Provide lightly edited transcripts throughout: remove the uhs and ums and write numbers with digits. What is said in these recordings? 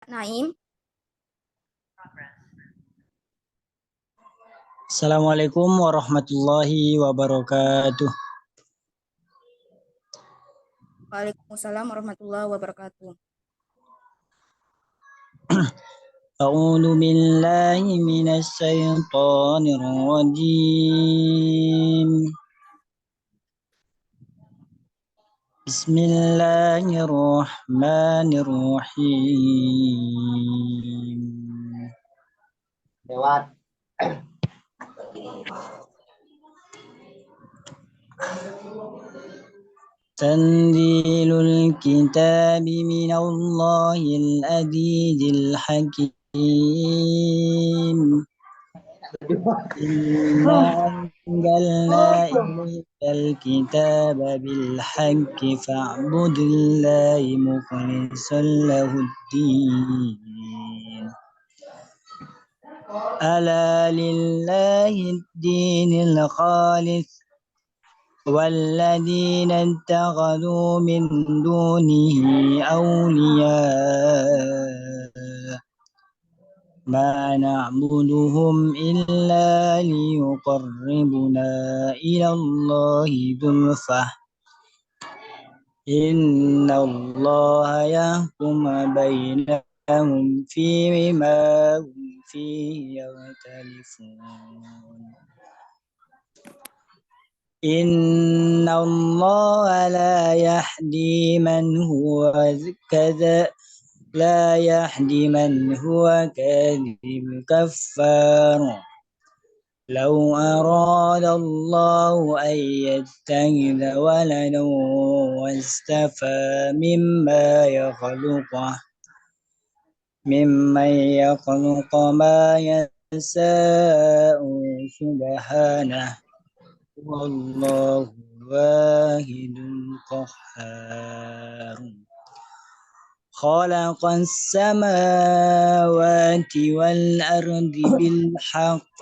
Naim. Assalamualaikum warahmatullahi wabarakatuh. Waalaikumsalam warahmatullahi wabarakatuh. A'udzu billahi minasy syaithanir rajim. Bismillahirrahmanirrahim. Lewat. Tanzilul kitab minallahil azizil hakim. Inna anzalna ilaikal kitaba bil haqqi fa'budillahi mukhlishan lahuddin. Ala lillahi ad-dinil khalis والذين اتخذوا من دونه أولياء ما نعبدهم إلا ليقربنا إلى الله زلفى إن الله يحكم بينهم فيما هم فيه يختلفون إن الله لا يهدي من هو كاذب كفار لو أراد الله أن يتخذ ولدا واصطفى ممن يخلق ما يشاء سبحانه والله واحد قهار خلق السماوات والأرض بالحق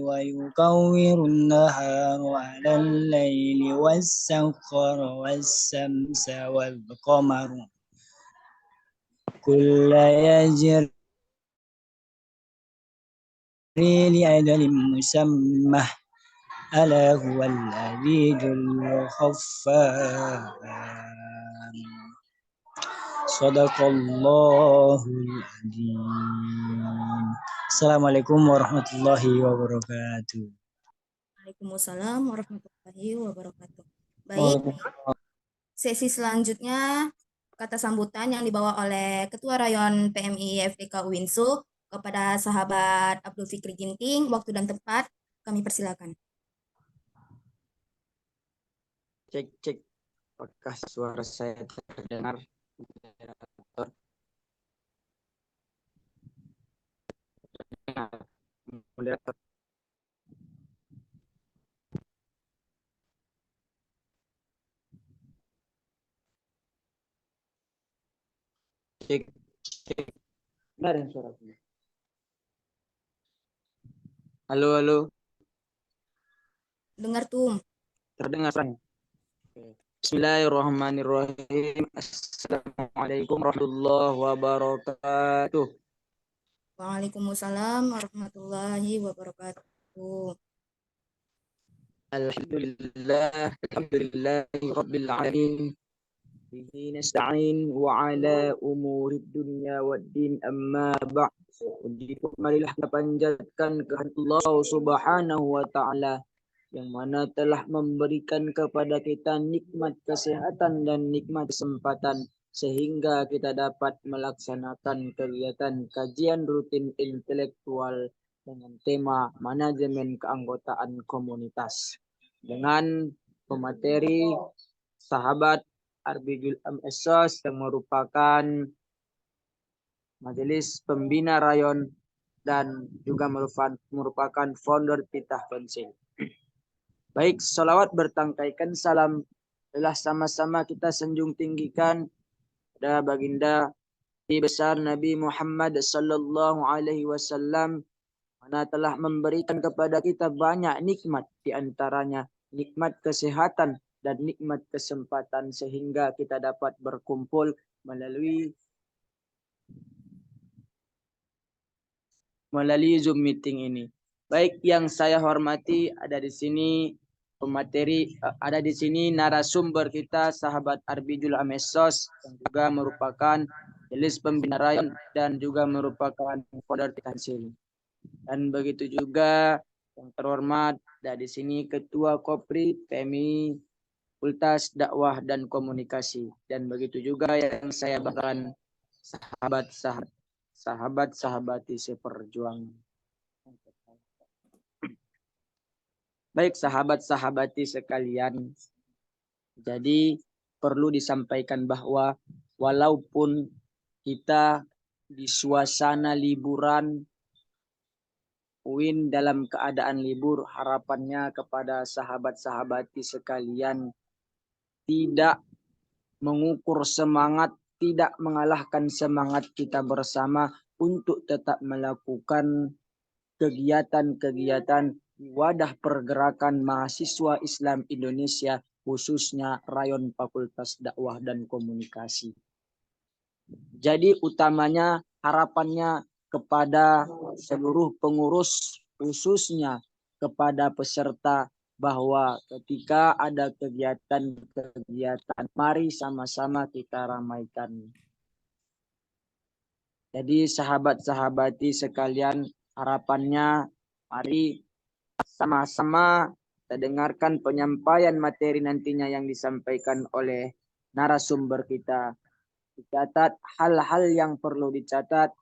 ويكور النهار على الليل والسخر والشمس والقمر كل يجري لأجل مسمى ألا هو العزيز الغفار صدق الله العظيم. Assalamualaikum warahmatullahi wabarakatuh. Waalaikumsalam warahmatullahi wabarakatuh. Baik, sesi selanjutnya kata sambutan yang dibawa oleh Ketua Rayon PMI FDK Uinsu kepada sahabat Abdul Fikri Ginting. Waktu dan tempat kami persilakan. Cek, apakah suara saya terdengar? Cek. Benar yang suara. Halo. Dengar tuh. Terdengar saya. Bismillahirrahmanirrahim. Assalamualaikum warahmatullahi wabarakatuh. Waalaikumsalam warahmatullahi wabarakatuh. Alhamdulillahi rabbil alamin. Bihi nasta'in wa ala umuri dunya waddin amma ba'd. Marilah kita panjatkan kehadirat Allah Subhanahu wa taala yang mana telah memberikan kepada kita nikmat kesehatan dan nikmat kesempatan sehingga kita dapat melaksanakan kegiatan kajian rutin intelektual dengan tema manajemen keanggotaan komunitas dengan pemateri sahabat Arbijul MSOS yang merupakan majelis pembina rayon dan juga merupakan founder Titah Konsil. Baik, salawat bertangkaikan salam telah sama-sama kita sanjung tinggikan pada baginda besar Nabi Muhammad sallallahu alaihi wasallam, mana telah memberikan kepada kita banyak nikmat, di antaranya nikmat kesehatan dan nikmat kesempatan sehingga kita dapat berkumpul melalui Zoom meeting ini. Baik, yang saya hormati ada di sini pemateri, ada di sini narasumber kita sahabat Arbijul Amesos yang juga merupakan jelis pembina rayon dan juga merupakan founder Kansil. Dan begitu juga yang terhormat ada di sini Ketua Kopri PMI Fakultas Dakwah dan Komunikasi, dan begitu juga yang saya banggakan sahabat-sahabati seperjuangan. Baik sahabat-sahabati sekalian, jadi perlu disampaikan bahwa walaupun kita di suasana liburan, UIN dalam keadaan libur, harapannya kepada sahabat-sahabati sekalian tidak mengukur semangat, tidak mengalahkan semangat kita bersama untuk tetap melakukan kegiatan-kegiatan wadah pergerakan mahasiswa Islam Indonesia, khususnya Rayon Fakultas Dakwah dan Komunikasi. Jadi utamanya harapannya kepada seluruh pengurus, khususnya kepada peserta, bahwa ketika ada kegiatan-kegiatan, mari sama-sama kita ramaikan. Jadi sahabat-sahabati sekalian, harapannya mari sama-sama kita dengarkan penyampaian materi nantinya yang disampaikan oleh narasumber kita. Dicatat hal-hal yang perlu dicatat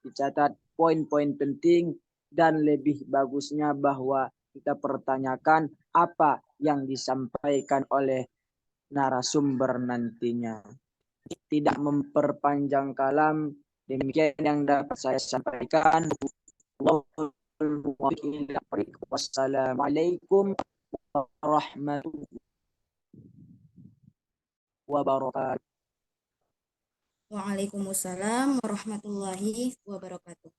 poin-poin penting, dan lebih bagusnya bahwa kita pertanyakan apa yang disampaikan oleh narasumber nantinya. Tidak memperpanjang kalam, demikian yang dapat saya sampaikan. Wassalamualaikum warahmatullahi wabarakatuh. Waalaikumsalam warahmatullahi wabarakatuh.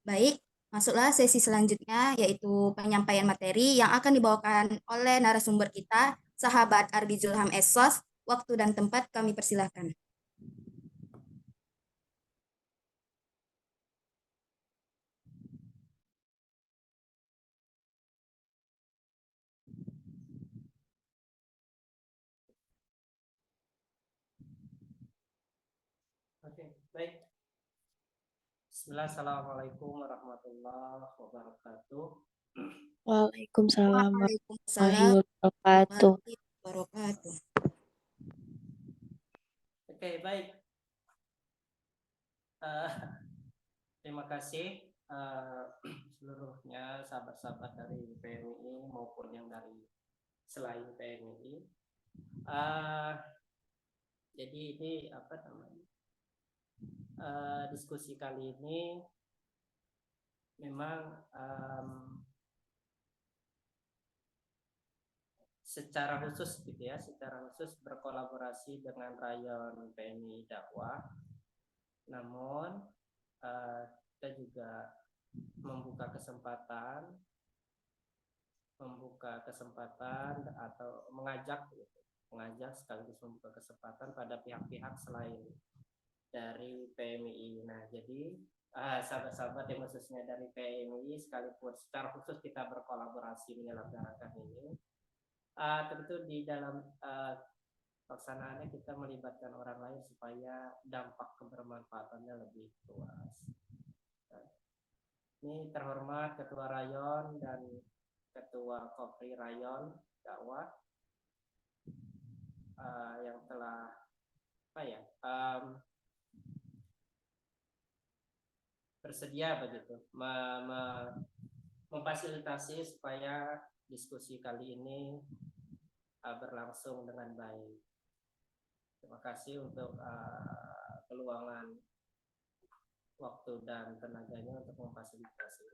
Baik, masuklah sesi selanjutnya, yaitu penyampaian materi yang akan dibawakan oleh narasumber kita, sahabat Arbi Zulham Esos. Waktu dan tempat kami persilahkan. Oke, baik. Bismillah, assalamualaikum warahmatullahi wabarakatuh. Waalaikumsalam Waalaikumsalam warahmatullahi wabarakatuh. warahmatullahi wabarakatuh. Oke, baik. Terima kasih seluruhnya sahabat-sahabat dari PMI maupun yang dari selain PMI. Jadi ini apa namanya? Diskusi kali ini memang secara khusus gitu ya, secara khusus berkolaborasi dengan Rayon PMI Dakwah. Namun kita juga membuka kesempatan atau mengajak sekaligus membuka kesempatan pada pihak-pihak selain dari PMI. Nah, jadi sahabat-sahabat yang khususnya dari PMI, sekalipun secara khusus kita berkolaborasi menyelenggarakan ini, tentu di dalam pelaksanaannya kita melibatkan orang lain supaya dampak kebermanfaatannya lebih luas. Ini terhormat Ketua Rayon dan Ketua Kopri Rayon Dakwah yang telah bersedia begitu memfasilitasi supaya diskusi kali ini berlangsung dengan baik. Terima kasih untuk peluangan waktu dan tenaganya untuk memfasilitasi.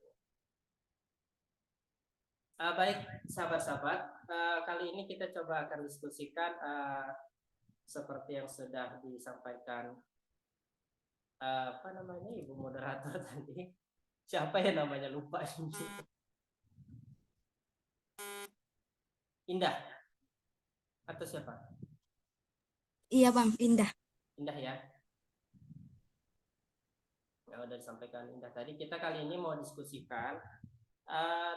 Baik sahabat-sahabat, kali ini kita coba akan diskusikan seperti yang sudah disampaikan Ibu moderator tadi. Siapa ya namanya, lupa ini. Indah atau siapa? Iya Bang, Indah. Indah ya. Yang udah disampaikan Indah tadi, kita kali ini mau diskusikan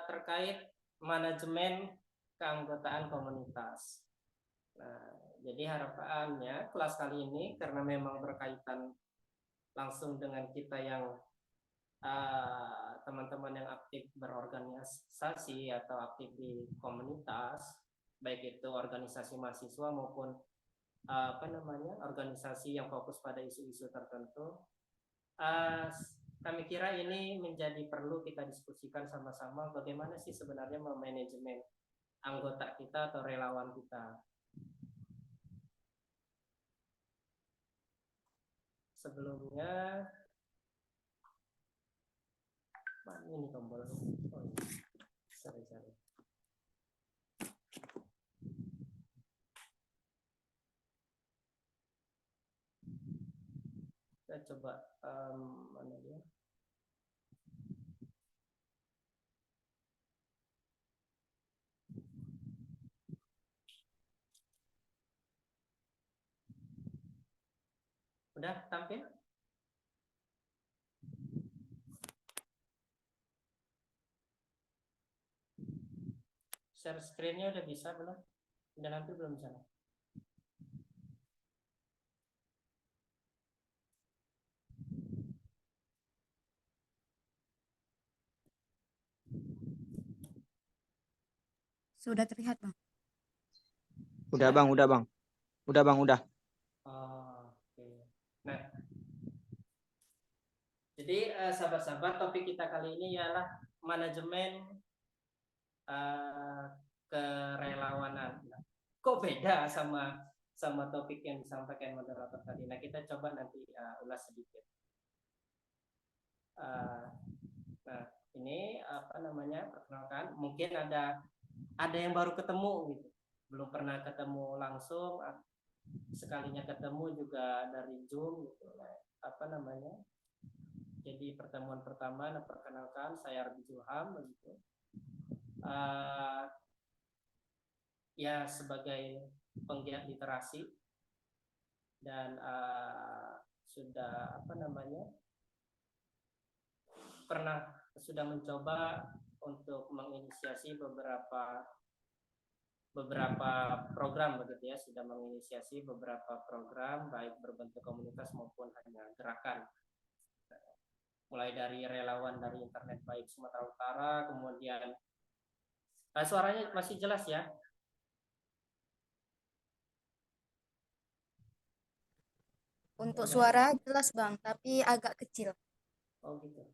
terkait manajemen keanggotaan komunitas. Nah, jadi harapannya kelas kali ini karena memang berkaitan langsung dengan kita yang teman-teman yang aktif berorganisasi atau aktif di komunitas, baik itu organisasi mahasiswa maupun organisasi yang fokus pada isu-isu tertentu. Kami kira ini menjadi perlu kita diskusikan sama-sama bagaimana sih sebenarnya memanajemen anggota kita atau relawan kita. Sebelumnya, ini tombol. Oh, sorry. Kita coba mana dia? Udah tampil? Share screen-nya udah bisa belum? Udah nampil belum di sana? Sudah terlihat Bang. Udah bang, udah bang. Udah bang, udah. Oke. Nah, jadi sahabat-sahabat, topik kita kali ini ialah manajemen kerelawanan. Nah, kok beda sama topik yang disampaikan moderator tadi? Nah, kita coba nanti ulas sedikit. Nah, ini perkenalkan. Mungkin ada yang baru ketemu gitu, belum pernah ketemu langsung. Sekalinya ketemu juga dari Zoom gitu. Jadi pertemuan pertama, perkenalkan saya Arbi Zulham begitu. Ya sebagai penggiat literasi dan sudah mencoba untuk menginisiasi beberapa program begitu ya, sudah menginisiasi beberapa program baik berbentuk komunitas maupun hanya gerakan, mulai dari relawan dari internet baik Sumatera Utara, kemudian suaranya masih jelas ya? Untuk suara jelas Bang, tapi agak kecil. Oh gitu.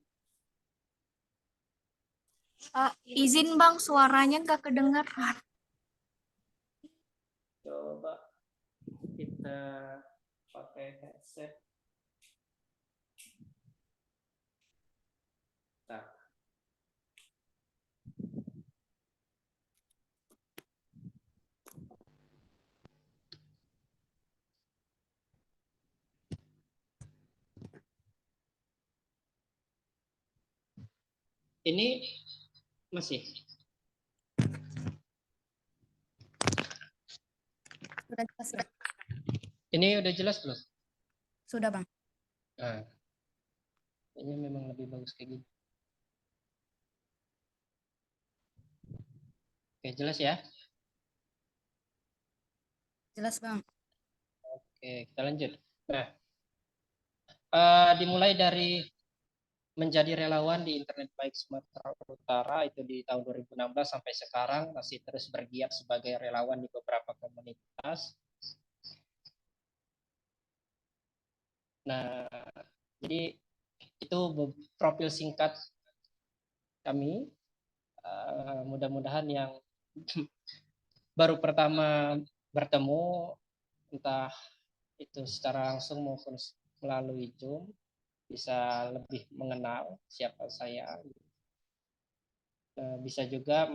Izin Bang, suaranya nggak kedengaran. Coba kita pakai headset. Nah. Ini masih. Sudah jelas Bang. Ini udah jelas belum? Sudah Bang. Nah, ini memang lebih bagus kayak gini. Oke, jelas ya? Jelas Bang. Oke, kita lanjut. Nah, dimulai dari menjadi relawan di internet baik Sumatera Utara itu di tahun 2016 sampai sekarang masih terus bergiat sebagai relawan di beberapa komunitas. Nah, jadi itu profil singkat kami. Mudah-mudahan yang baru pertama bertemu entah itu secara langsung maupun melalui Zoom bisa lebih mengenal siapa saya. Bisa juga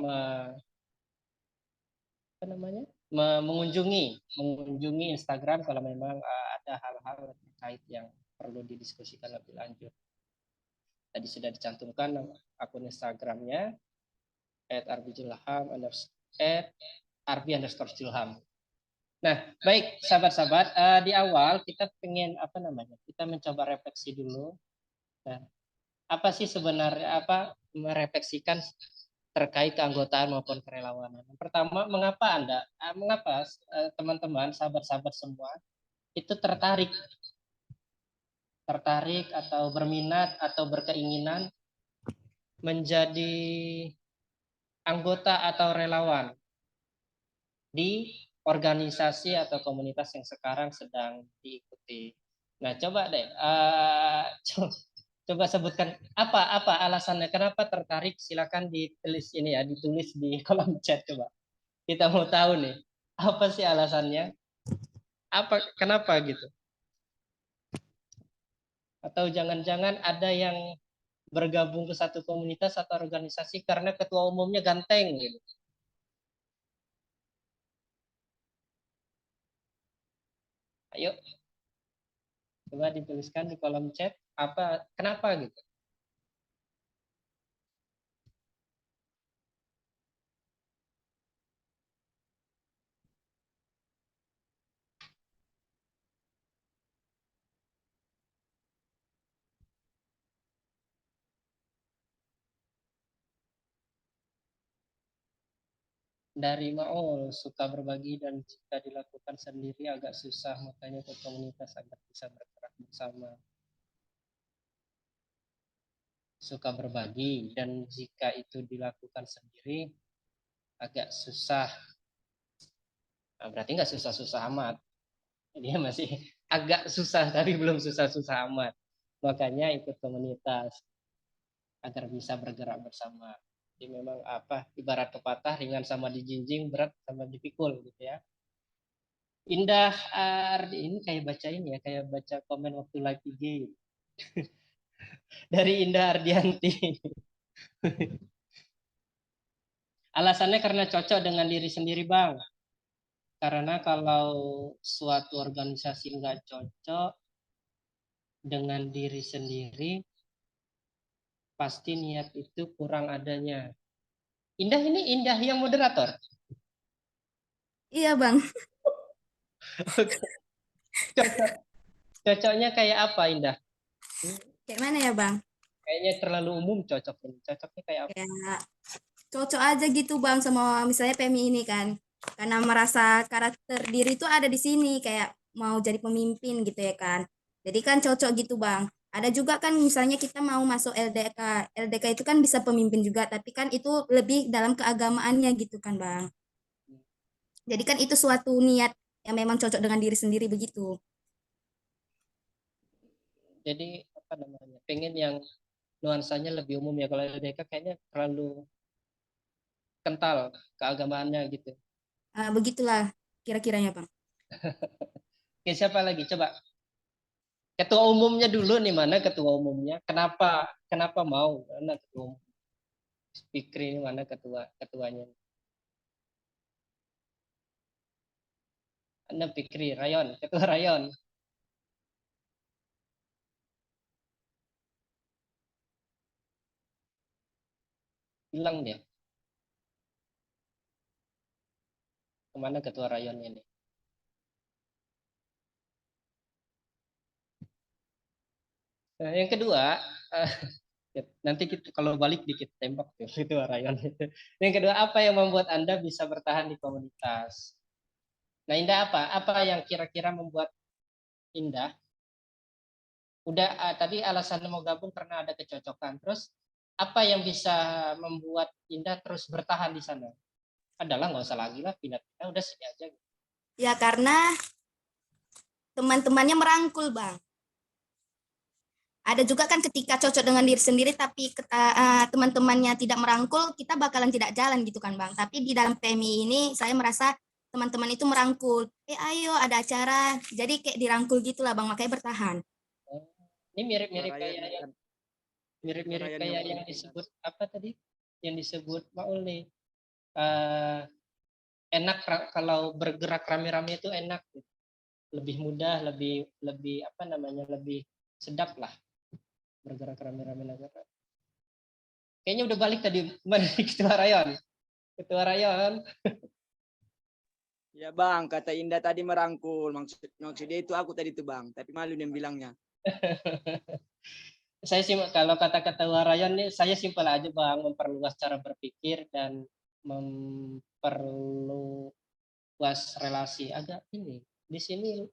mengunjungi Instagram kalau memang ada hal-hal terkait yang perlu didiskusikan lebih lanjut. Tadi sudah dicantumkan akun Instagramnya @arbijulham_Julham. Nah, baik sahabat-sahabat, di awal kita pengen apa namanya? Kita mencoba refleksi dulu. Nah, apa sih sebenarnya merefleksikan terkait keanggotaan maupun kerelawanan. Yang pertama, mengapa teman-teman, sahabat-sahabat semua itu tertarik atau berminat atau berkeinginan menjadi anggota atau relawan di organisasi atau komunitas yang sekarang sedang diikuti. Nah, coba deh, coba sebutkan apa alasannya, kenapa tertarik? Silakan ditulis ini ya, ditulis di kolom chat coba. Kita mau tahu nih, apa sih alasannya? Kenapa gitu? Atau jangan-jangan ada yang bergabung ke satu komunitas atau organisasi karena ketua umumnya ganteng gitu. Ayo, coba dituliskan di kolom chat kenapa gitu. Dari Maul, suka berbagi dan jika dilakukan sendiri agak susah, makanya ke komunitas agar bisa bergerak bersama. Suka berbagi dan jika itu dilakukan sendiri agak susah. Nah, berarti nggak susah-susah amat. Dia masih agak susah tapi belum susah-susah amat. Makanya ikut komunitas agar bisa bergerak bersama. Jadi memang ibarat pepatah, ringan sama dijinjing, berat sama dipikul gitu ya. Indah ini kayak bacain ya, kayak baca komen waktu live IG dari Indah Ardianti. Alasannya karena cocok dengan diri sendiri, Bang. Karena kalau suatu organisasi nggak cocok dengan diri sendiri, pasti niat itu kurang adanya. Indah ini Indah yang moderator. Iya, Bang. Cocoknya kayak apa, Indah? Kayak mana ya, Bang? Kayaknya terlalu umum cocok ini. Cocoknya kayak apa? Kayak cocok aja gitu, Bang, sama misalnya PMI ini kan. Karena merasa karakter diri itu ada di sini, kayak mau jadi pemimpin gitu ya kan. Jadi kan cocok gitu, Bang. Ada juga kan misalnya kita mau masuk LDK. LDK itu kan bisa pemimpin juga, tapi kan itu lebih dalam keagamaannya gitu kan, Bang. Jadi kan itu suatu niat yang memang cocok dengan diri sendiri begitu. Jadi apa namanya? Pengen yang nuansanya lebih umum ya. Kalau LDK kayaknya terlalu kental keagamaannya gitu. Begitulah kira-kiranya, Bang. Oke, siapa lagi? Coba. Ketua umumnya dulu nih, mana ketua umumnya? Kenapa mau? Mana ketua umum? Speaker ini mana ketuanya? Anda Fikri, Rayon, ketua Rayon. Hilang dia. Kemana ketua Rayonnya ini? Nah, yang kedua, nanti kita kalau balik dikit tembak tuh ketua Rayon itu. Yang kedua, apa yang membuat Anda bisa bertahan di komunitas? Nah, Indah apa yang kira-kira membuat Indah? Udah tadi alasan mau gabung karena ada kecocokan. Terus apa yang bisa membuat Indah terus bertahan di sana? Adalah nggak usah lagi lah pindah-pindah, udah sini aja. Ya karena teman-temannya merangkul, Bang. Ada juga kan ketika cocok dengan diri sendiri tapi teman-temannya tidak merangkul, kita bakalan tidak jalan gitu kan, Bang. Tapi di dalam PMI ini saya merasa teman-teman itu merangkul. Ayo ada acara. Jadi kayak dirangkul gitulah, Bang, makanya bertahan. Ini mirip-mirip kayak yang disebut apa tadi? Yang disebut Maul nih. Enak kalau bergerak rame-rame itu enak. Lebih mudah, lebih apa namanya? Lebih sedap lah bergerak rame-rame negara. Kayaknya udah balik tadi ketua Rayon. Ketua Rayon. Ya bang, kata Indah tadi merangkul. Maksudnya itu aku tadi tuh bang. Tapi malu dia bilangnya. Saya sih kalau kata-kata Warayan nih, saya simpel aja bang, memperluas cara berpikir dan memperluas relasi. Agak ini di sini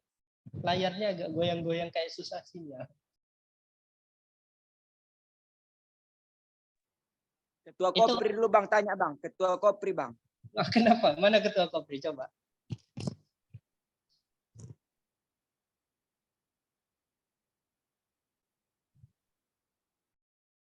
layarnya agak goyang-goyang kayak susah sinyal. Ketua Itu Kopri dulu bang, tanya bang. Ketua Kopri bang. kenapa? Mana ketua Kopri coba?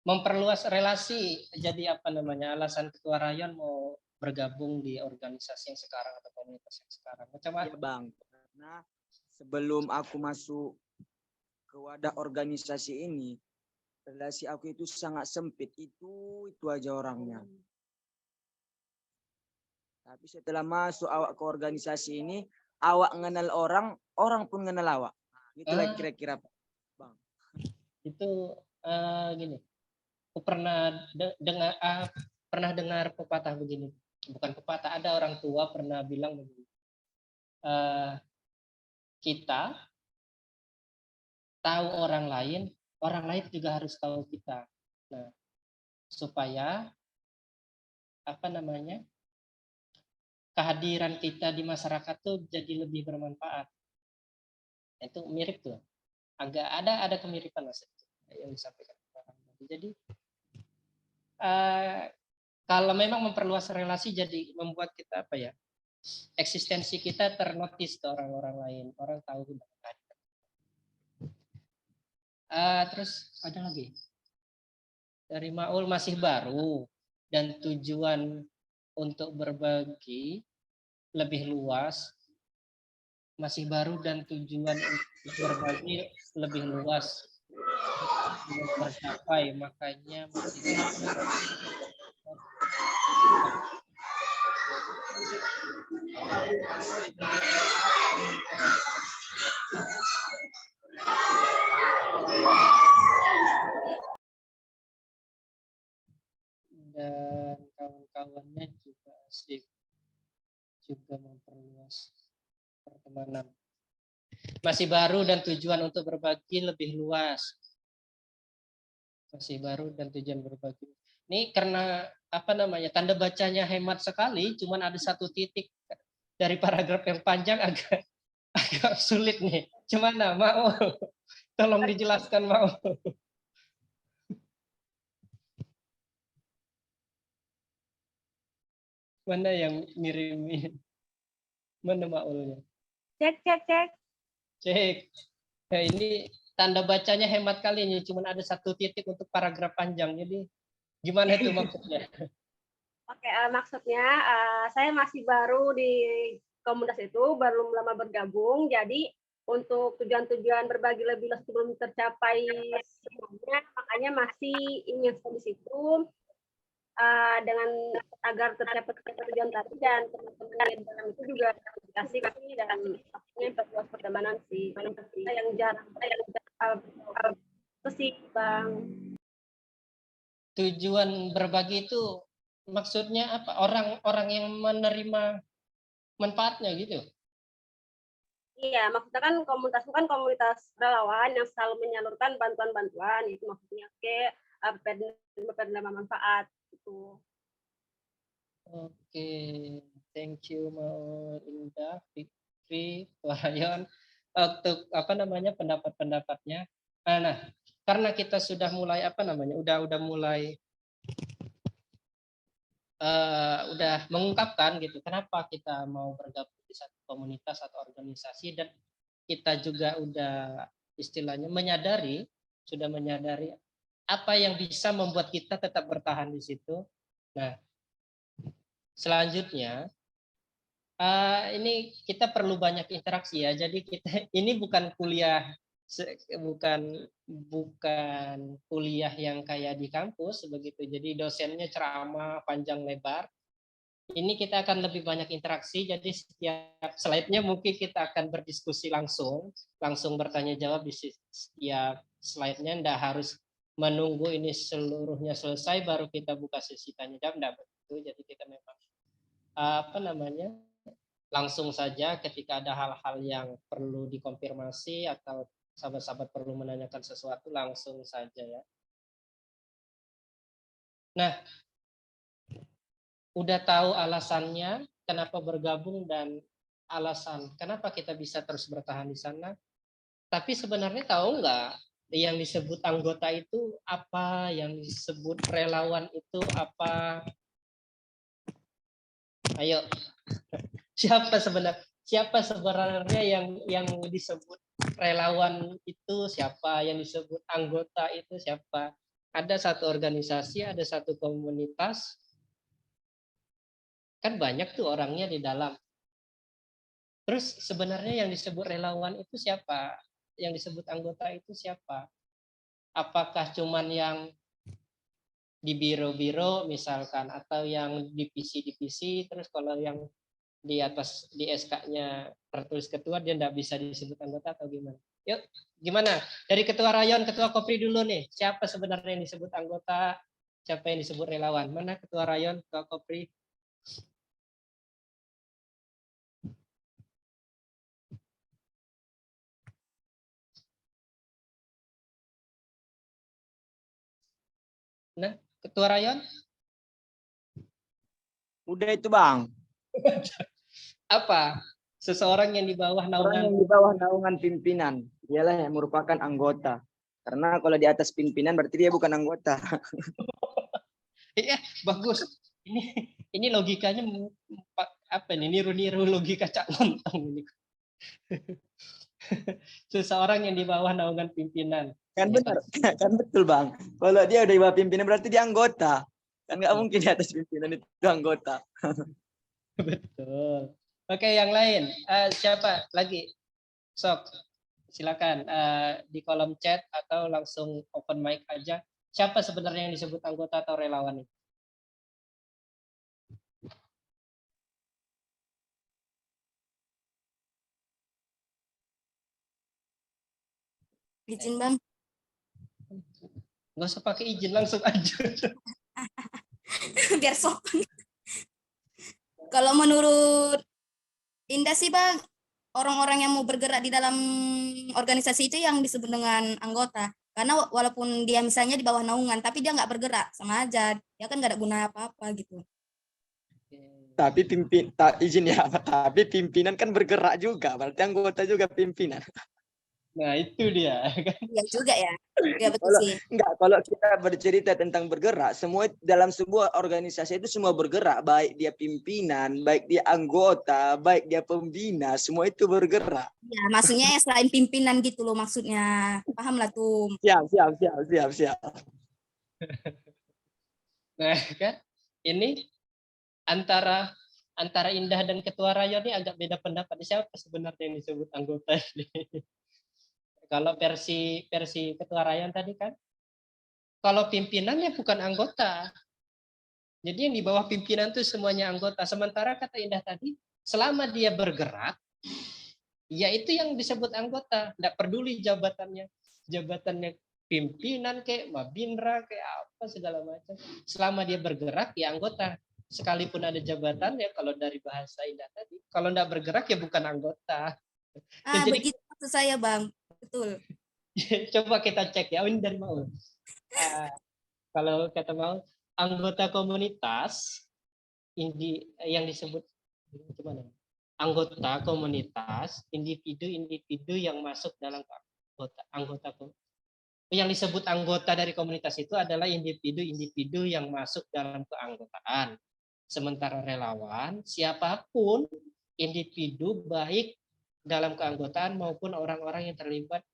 Memperluas relasi. Jadi apa namanya? Alasan ketua rayon mau bergabung di organisasi yang sekarang atau komunitas yang sekarang. Macam apa? Iya bang. Karena sebelum aku masuk ke wadah organisasi ini, relasi aku itu sangat sempit. Itu aja orangnya. Tapi setelah masuk awak ke organisasi ini, awak mengenal orang, orang pun mengenal awak. Itulah kira-kira bang. Itu gini. Aku pernah dengar pepatah begini. Bukan pepatah, ada orang tua pernah bilang begini. Kita tahu orang lain juga harus tahu kita. Nah, supaya apa namanya? Kehadiran kita di masyarakat tuh jadi lebih bermanfaat. Itu mirip tuh. Agak ada kemiripan Mas yang disampaikan orang. Jadi kalau memang memperluas relasi jadi membuat kita apa ya? Eksistensi kita ternotis ke orang-orang lain. Orang tahu kita. Terus ada lagi. Dari Maul masih baru dan tujuan untuk berbagi lebih luas, masih baru dan tujuan untuk berbagi lebih luas belum tercapai, makanya masih dan kawan-kawannya juga asik, juga memperluas pertemanan. Masih baru dan tujuan untuk berbagi lebih luas. Masih baru dan tujuan berbagi. Ini karena apa namanya? Tanda bacanya hemat sekali, cuman ada satu titik dari paragraf yang panjang agak sulit nih. Cuman mau tolong dijelaskan mau. Mana yang ngirimin? Mana Maulnya? Cek. Cek. Nah, ini tanda bacanya hemat kali ini, cuma ada satu titik untuk paragraf panjang. Jadi gimana itu maksudnya? Oke, maksudnya saya masih baru di komunitas itu, belum lama bergabung. Jadi untuk tujuan-tujuan berbagi lebih luas belum tercapai semuanya, makanya masih ingin di situ dengan agar tercapai tujuan tadi, dan teman-teman yang di dalam itu juga asik dan pastinya berluas pertemanan sih. Yang jarang itu sih Bang. Tujuan berbagi itu maksudnya apa? Orang-orang yang menerima manfaatnya gitu. Iya, maksudnya kan komunitas itu kan komunitas relawan yang selalu menyalurkan bantuan-bantuan, itu maksudnya ke penerima manfaat gitu. Oke, thank you Mau Indah, Fikri, Wahyon untuk apa namanya pendapat-pendapatnya. Nah, karena kita sudah mulai apa namanya, udah mulai udah mengungkapkan gitu, kenapa kita mau bergabung di satu komunitas atau organisasi, dan kita juga udah istilahnya sudah menyadari apa yang bisa membuat kita tetap bertahan di situ. Nah, selanjutnya ini kita perlu banyak interaksi ya. Jadi kita ini bukan bukan kuliah yang kayak di kampus begitu. Jadi dosennya ceramah panjang lebar. Ini kita akan lebih banyak interaksi. Jadi setiap slide-nya mungkin kita akan berdiskusi langsung bertanya jawab di setiap slide-nya. Nggak harus menunggu ini seluruhnya selesai baru kita buka sesi tanya jawab. Nggak begitu. Jadi kita memang apa namanya langsung saja ketika ada hal-hal yang perlu dikonfirmasi atau sahabat-sahabat perlu menanyakan sesuatu, langsung saja ya. Nah, udah tahu alasannya kenapa bergabung dan alasan kenapa kita bisa terus bertahan di sana. Tapi sebenarnya tahu nggak yang disebut anggota itu apa, yang disebut relawan itu apa? Ayo, siapa sebenarnya yang disebut relawan itu siapa, yang disebut anggota itu siapa? Ada satu organisasi, ada satu komunitas, kan banyak tuh orangnya di dalam. Terus sebenarnya yang disebut relawan itu siapa? Yang disebut anggota itu siapa? Apakah cuman yang di biro-biro misalkan, atau yang divisi-divisi, terus kalau yang di atas di SK-nya tertulis ketua dia tidak bisa disebut anggota atau gimana? Yuk, gimana? Dari ketua rayon, ketua Kopri dulu nih. Siapa sebenarnya yang disebut anggota? Siapa yang disebut relawan? Mana ketua rayon, ketua Kopri? Nah, ketua rayon? Udah itu Bang. Apa? Seseorang yang di bawah Orang naungan. yang di bawah naungan pimpinan. Dialah yang merupakan anggota. Karena kalau di atas pimpinan berarti dia bukan anggota. Iya, bagus. Ini logikanya apa nih? Niru-niru logika Cak Lontong ini. Seseorang yang di bawah naungan pimpinan. Kan benar, kan betul Bang. Kalau dia udah di bawah pimpinan berarti dia anggota. Kan nggak mungkin di atas pimpinan itu anggota. Betul. Oke, yang lain. Siapa lagi? Sok, silakan di kolom chat atau langsung open mic aja. Siapa sebenarnya yang disebut anggota atau relawan itu? Izin Bang. Nggak usah pakai izin, langsung aja. Biar sopan. Kalau menurut Indah sih Bang, orang-orang yang mau bergerak di dalam organisasi itu yang disebut dengan anggota. Karena walaupun dia misalnya di bawah naungan, tapi dia nggak bergerak, sama aja. Dia kan nggak ada guna apa-apa gitu. Tapi izin ya, tapi pimpinan kan bergerak juga, berarti anggota juga pimpinan. Nah, itu dia. Iya juga ya. Ya betul Kalau sih. kalau kita bercerita tentang bergerak, semua dalam sebuah organisasi itu semua bergerak, baik dia pimpinan, baik dia anggota, baik dia pembina, semua itu bergerak. Ya, maksudnya ya selain pimpinan gitu loh maksudnya. Paham lah tuh. Siap. Nah, kan ini antara Indah dan ketua rayon ini agak beda pendapat. Siapa sebenarnya yang disebut anggota ini? Kalau versi ketua rayon tadi kan, kalau pimpinannya bukan anggota. Jadi yang di bawah pimpinan itu semuanya anggota. Sementara kata Indah tadi, selama dia bergerak, ya itu yang disebut anggota. Tidak peduli jabatannya pimpinan kayak Mabindra kayak apa segala macam. Selama dia bergerak ya anggota. Sekalipun ada jabatan ya, kalau dari bahasa Indah tadi, kalau tidak bergerak ya bukan anggota. Ah, Jadi begitu maksud saya Bang. Betul. coba kita cek ya. Oh, ini dari Maul. Kalau kata Maul, anggota komunitas yang disebut gimana? Anggota komunitas, individu yang masuk dalam anggota yang disebut anggota dari komunitas itu adalah individu yang masuk dalam keanggotaan. Sementara relawan, siapapun individu baik dalam keanggotaan maupun orang-orang yang terlibat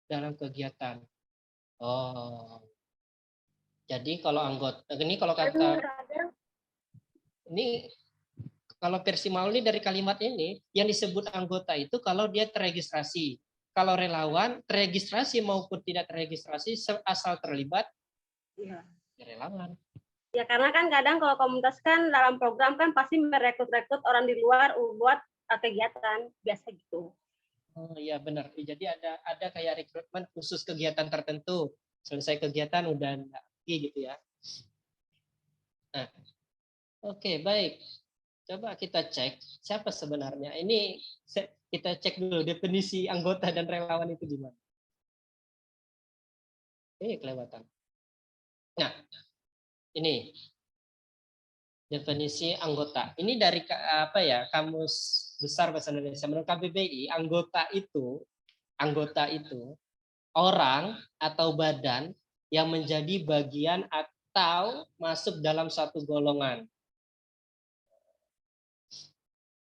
dalam kegiatan. Oh, jadi kalau anggota ini kalau kata ini kalau versi Mauli dari kalimat ini yang disebut anggota itu kalau dia terregistrasi. Kalau relawan terregistrasi maupun tidak terregistrasi asal terlibat ya relawan. Ya karena kan kadang kalau komunitas kan dalam program kan pasti merekrut orang di luar buat kegiatan biasa gitu. Oh iya benar. Jadi ada kayak rekrutmen khusus kegiatan tertentu. Selesai kegiatan udah enggak lagi gitu ya. Nah, oke, baik. Coba kita cek siapa sebenarnya. Ini kita cek dulu definisi anggota dan relawan itu di mana. Ini kelewatan. Nah, ini definisi anggota. Ini dari apa ya? Kamus Besar Bahasa Indonesia. Menurut KBBI, anggota itu orang atau badan yang menjadi bagian atau masuk dalam satu golongan.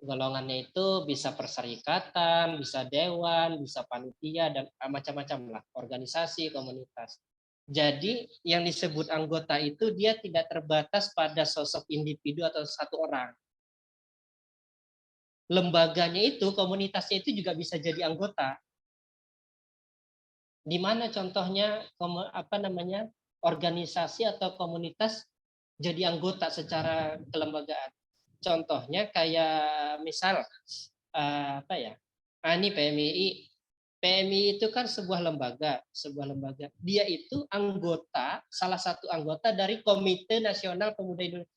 Golongannya itu bisa perserikatan, bisa dewan, bisa panitia, dan macam-macam lah, organisasi, komunitas. Jadi yang disebut anggota itu dia tidak terbatas pada sosok individu atau satu orang. Lembaganya itu, komunitasnya itu juga bisa jadi anggota. Di mana contohnya organisasi atau komunitas jadi anggota secara kelembagaan. Contohnya kayak misal ini PMII. PMI itu kan sebuah lembaga. Dia itu salah satu anggota dari Komite Nasional Pemuda Indonesia,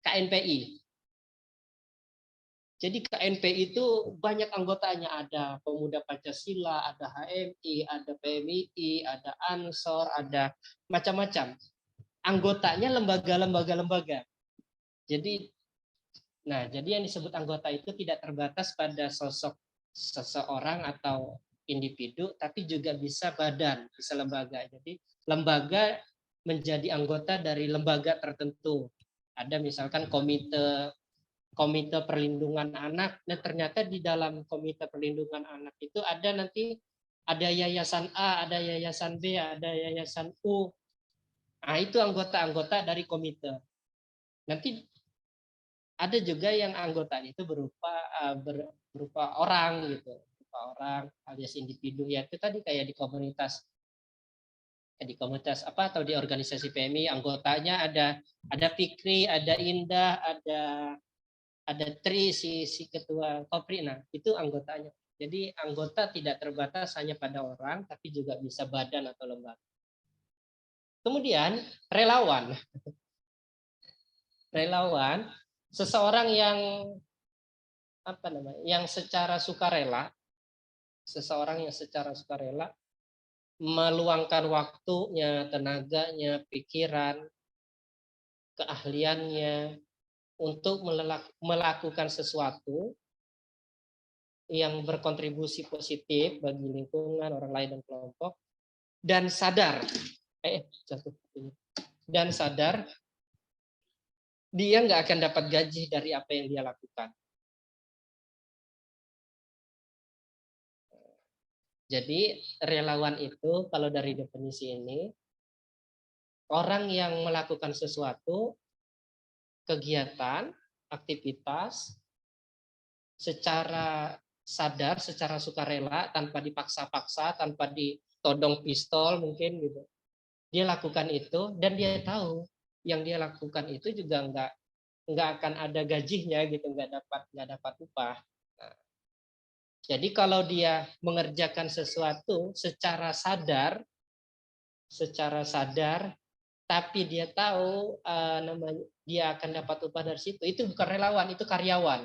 KNPI. Jadi KNPI itu banyak anggotanya, ada Pemuda Pancasila, ada HMI, ada PMII, ada Ansor, ada macam-macam. Anggotanya lembaga. Jadi yang disebut anggota itu tidak terbatas pada sosok seseorang atau individu, tapi juga bisa badan, bisa lembaga. Jadi lembaga menjadi anggota dari lembaga tertentu. Ada misalkan komite perlindungan anak, dan ternyata di dalam komite perlindungan anak itu ada yayasan A, ada yayasan B, ada yayasan U. Nah, itu anggota-anggota dari komite. Nanti ada juga yang anggotanya itu berupa orang gitu, berupa orang alias individu, ya itu tadi kayak di komunitas atau di organisasi PMI anggotanya ada Fikri, ada Indah, ada Tri si ketua Kopri. Nah, itu anggotanya. Jadi anggota tidak terbatas hanya pada orang, tapi juga bisa badan atau lembaga. Kemudian relawan. Relawan seseorang yang secara sukarela meluangkan waktunya, tenaganya, pikiran, keahliannya untuk melakukan sesuatu yang berkontribusi positif bagi lingkungan, orang lain, dan kelompok, dan sadar dia nggak akan dapat gaji dari apa yang dia lakukan. Jadi relawan itu kalau dari definisi ini, orang yang melakukan sesuatu, kegiatan, aktivitas, secara sadar, secara sukarela, tanpa dipaksa-paksa, tanpa ditodong pistol mungkin gitu. Dia lakukan itu, dan dia tahu yang dia lakukan itu juga nggak akan ada gajinya gitu, nggak dapat upah. Nah, jadi kalau dia mengerjakan sesuatu secara sadar, tapi dia tahu dia akan dapat upah dari situ, itu bukan relawan, itu karyawan.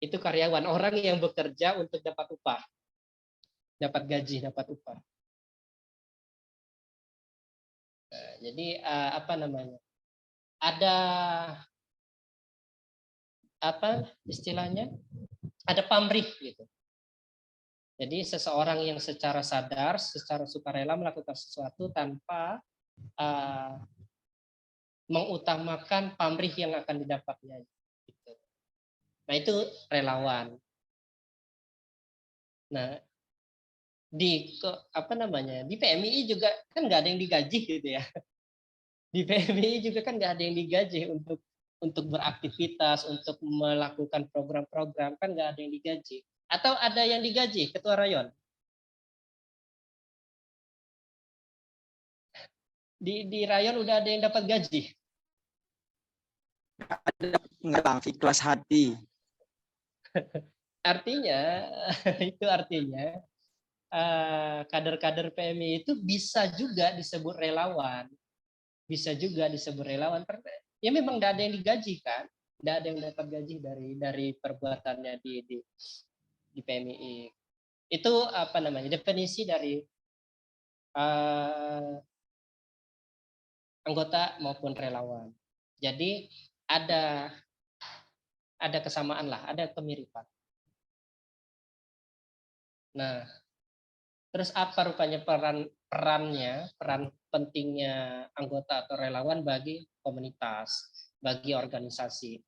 Itu karyawan, orang yang bekerja untuk dapat upah, dapat gaji, dapat upah. Jadi ada istilahnya, ada pamrih gitu. Jadi seseorang yang secara sadar, secara sukarela melakukan sesuatu tanpa mengutamakan pamrih yang akan didapatnya. Gitu. Nah, itu relawan. Nah, di PMII juga kan nggak ada yang digaji gitu ya. Di PMII juga kan nggak ada yang digaji untuk beraktivitas, untuk melakukan program-program, kan nggak ada yang digaji. Atau ada yang digaji, Ketua Rayon? Di Rayon udah ada yang dapat gaji? Enggak, Bang, ikhlas hati. Artinya kader-kader PMI itu bisa juga disebut relawan. ya memang tidak ada yang digaji kan, tidak ada yang dapat gaji dari perbuatannya di PMII. Itu apa namanya, definisi dari anggota maupun relawan. Jadi ada kesamaan lah, ada kemiripan. Nah, terus apa rupanya peran pentingnya anggota atau relawan bagi komunitas, bagi organisasi?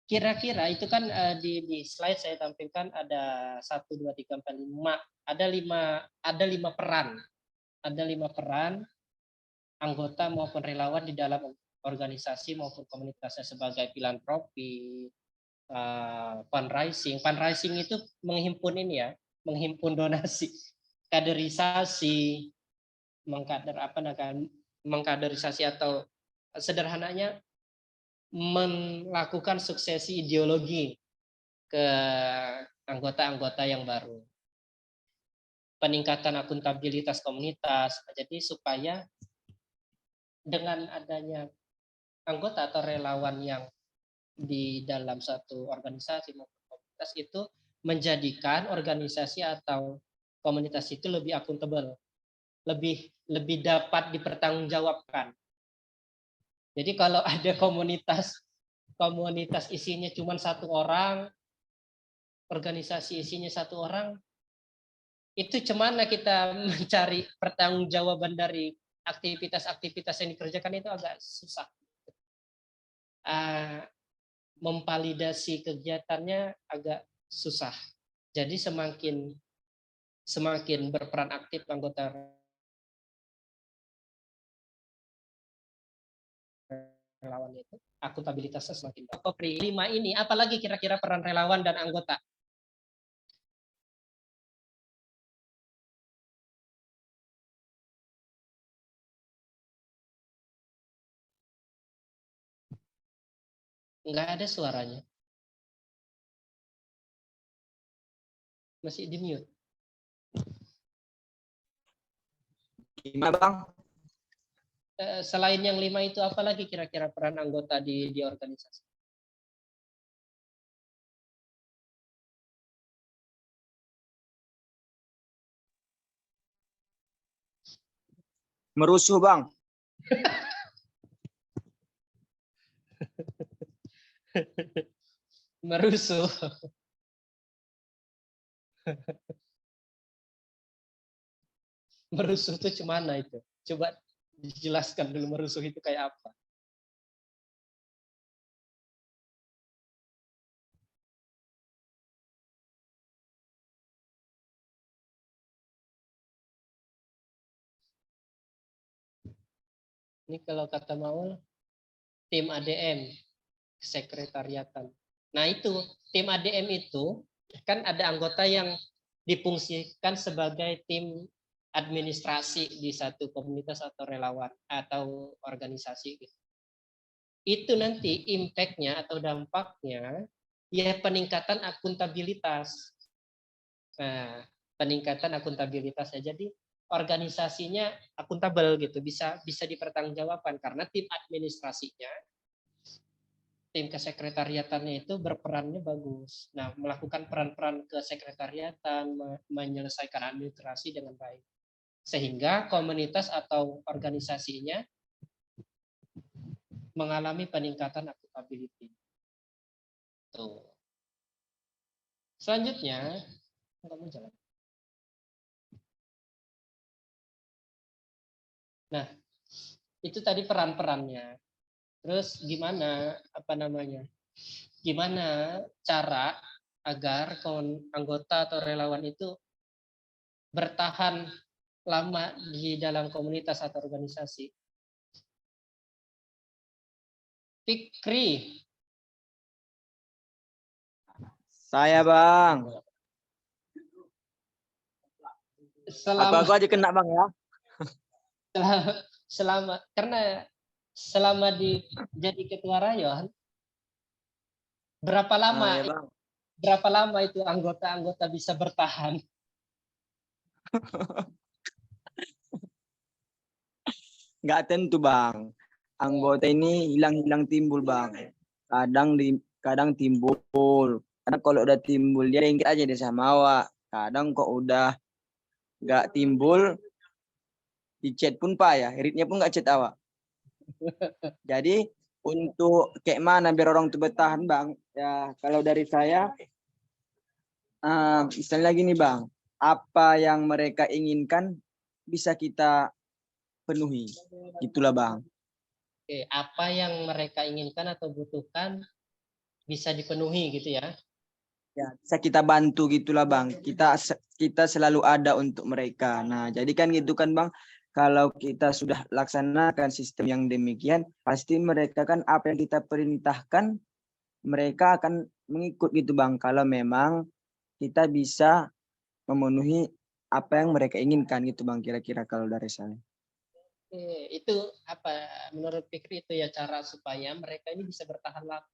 Kira-kira itu kan di slide saya tampilkan ada 1, 2, 3, 4, 5. Ada lima peran anggota maupun relawan di dalam organisasi maupun komunitasnya sebagai filantropi, fundraising. Fundraising itu menghimpun ini ya, menghimpun donasi, kaderisasi, mengkaderisasi atau sederhananya melakukan suksesi ideologi ke anggota-anggota yang baru. Peningkatan akuntabilitas komunitas. Jadi supaya dengan adanya anggota atau relawan yang di dalam satu organisasi maupun komunitas itu menjadikan organisasi atau komunitas itu lebih akuntabel, lebih dapat dipertanggungjawabkan. Jadi kalau ada komunitas isinya cuma 1 orang, organisasi isinya 1 orang, itu cemana kita mencari pertanggungjawaban dari aktivitas-aktivitas yang dikerjakan, itu agak susah. Memvalidasi kegiatannya agak susah. Jadi semakin berperan aktif anggota relawan itu, akuntabilitasnya semakin baik. 5 ini, apalagi kira-kira peran relawan dan anggota? Enggak ada suaranya. Masih di mute. Gimana Bang? Selain yang 5 itu, apalagi kira-kira peran anggota di organisasi? Merusuh Bang. Merusuh. Merusuh itu cemana itu? Coba dijelaskan dulu, merusuh itu kayak apa? Ini kalau kata Maul, tim ADM, sekretariatan. Nah itu, tim ADM itu kan ada anggota yang difungsikan sebagai tim administrasi di satu komunitas atau relawan atau organisasi. Itu nanti impact-nya atau dampaknya ya peningkatan akuntabilitas. Nah, peningkatan akuntabilitasnya. Jadi organisasinya akuntabel gitu, bisa dipertanggungjawabkan karena tim administrasinya, tim kesekretariatannya itu berperannya bagus. Nah, melakukan peran-peran kesekretariatan, menyelesaikan administrasi dengan baik. Sehingga komunitas atau organisasinya mengalami peningkatan akuntabilitas. Tuh. Selanjutnya, kamu jalan. Nah, itu tadi peran-perannya. Terus gimana Gimana cara agar anggota atau relawan itu bertahan lama di dalam komunitas atau organisasi? Fikri. Saya Bang. Aku aja kena Bang ya. Karena selama jadi ketua rayon, berapa lama itu anggota-anggota bisa bertahan? nggak tentu bang. Anggota ini hilang-hilang timbul bang. Kadang timbul. Karena kalau udah timbul dia lengket aja deh sama awak. Kadang kok udah nggak timbul di chat pun pak ya, Ritnya pun nggak chat awak. Jadi untuk kayak mana biar orang tuh bertahan bang? Ya kalau dari saya, misalnya gini bang, apa yang mereka inginkan bisa kita penuhi, itulah bang. Oke, apa yang mereka inginkan atau butuhkan bisa dipenuhi gitu ya. Ya, bisa kita bantu gitulah bang. Kita selalu ada untuk mereka. Nah, jadi kan gitu kan bang. Kalau kita sudah laksanakan sistem yang demikian, pasti mereka kan apa yang kita perintahkan, mereka akan mengikut gitu bang. Kalau memang kita bisa memenuhi apa yang mereka inginkan gitu bang. Kira-kira kalau dari saya. Itu apa menurut Fikri itu ya cara supaya mereka ini bisa bertahan lama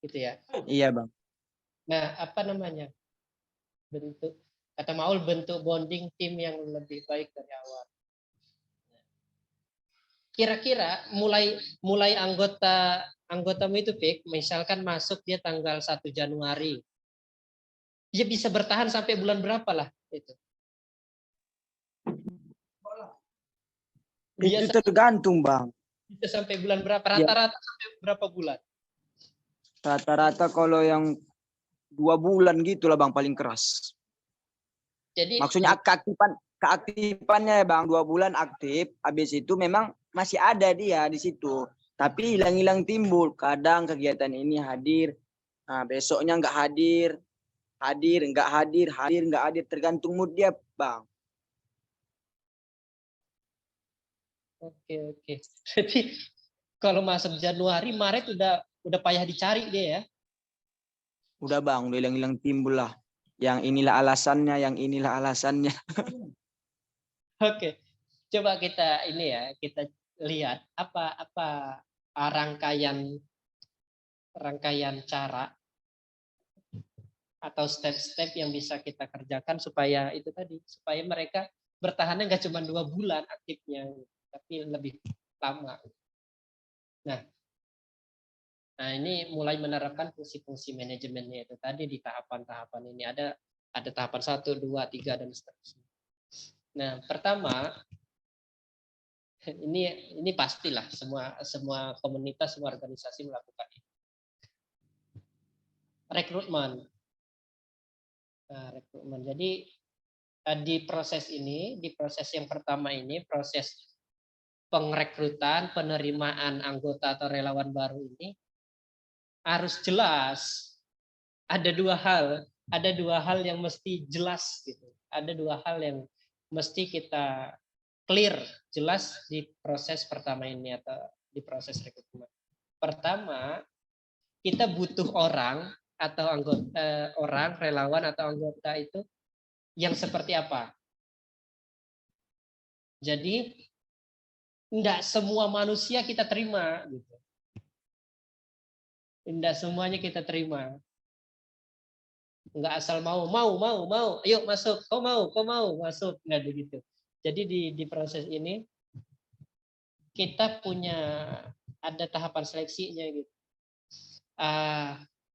gitu ya. Iya bang. Nah, apa namanya? Bentuk kata Maul bentuk bonding tim yang lebih baik dari awal. Kira-kira mulai anggotamu itu Fik, misalkan masuk dia tanggal 1 Januari. Dia bisa bertahan sampai bulan berapa lah itu? Itu tergantung bang. Bisa sampai bulan berapa? Ya. Rata-rata sampai berapa bulan? Rata-rata kalau yang 2 bulan gitulah bang paling keras. Jadi Maksudnya keaktifannya ya bang, 2 bulan aktif, habis itu memang masih ada dia di situ, tapi hilang-hilang timbul. Kadang kegiatan ini hadir, nah besoknya nggak hadir, hadir nggak hadir, tergantung mood dia bang. Oke. Jadi kalau masuk Januari, Maret udah payah dicari dia ya. Udah bang, udah hilang-hilang timbul lah. Yang inilah alasannya, yang inilah alasannya. Oke. Coba kita ini ya, kita lihat apa rangkaian cara atau step-step yang bisa kita kerjakan supaya itu tadi, supaya mereka bertahannya nggak cuma 2 bulan aktifnya, tapi lebih lama. Nah, ini mulai menerapkan fungsi-fungsi manajemennya itu tadi di tahapan-tahapan ini ada tahapan 1, 2, 3 dan seterusnya. Nah, pertama ini pastilah semua komunitas, semua organisasi melakukan ini. Rekrutmen. Nah, rekrutmen. Jadi di proses yang pertama ini, proses pengrekrutan, penerimaan anggota atau relawan baru ini harus jelas. Ada dua hal yang mesti jelas gitu. Ada 2 hal yang mesti kita clear, jelas di proses pertama ini atau di proses rekrutmen. Pertama, kita butuh orang atau anggota relawan atau anggota itu yang seperti apa. Jadi enggak semua manusia kita terima gitu. Enggak semuanya kita terima. Enggak asal mau, ayo masuk, kau mau masuk, enggak begitu. Jadi di proses ini kita ada tahapan seleksinya gitu.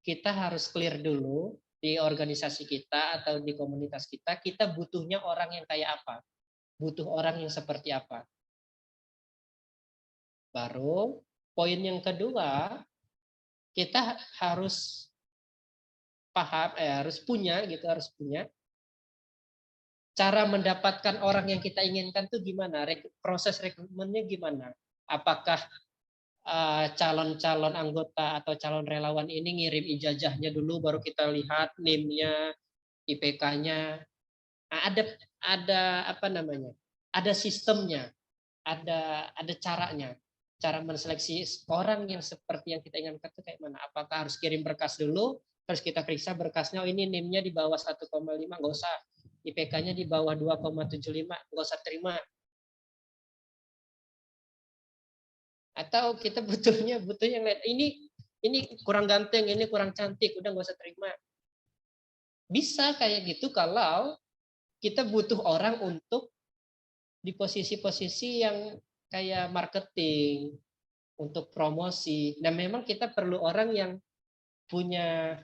Kita harus clear dulu di organisasi kita atau di komunitas kita butuhnya orang yang kayak apa, butuh orang yang seperti apa. Baru poin yang kedua, kita harus paham, harus punya cara mendapatkan orang yang kita inginkan tuh gimana, proses rekrutmennya gimana. Apakah calon-calon anggota atau calon relawan ini ngirim ijazahnya dulu baru kita lihat NIM-nya, IPK-nya. Nah, ada apa namanya? Ada sistemnya, ada caranya. Cara menseleksi orang yang seperti yang kita inginkan itu kayak mana? Apakah harus kirim berkas dulu, terus kita periksa berkasnya, oh ini NIM-nya di bawah 1,5 nggak usah, IPK-nya di bawah 2,75 nggak usah terima. Atau kita butuh yang lain. Ini kurang ganteng, ini kurang cantik, udah nggak usah terima. Bisa kayak gitu kalau kita butuh orang untuk di posisi-posisi yang kayak marketing, untuk promosi. Nah, memang kita perlu orang yang punya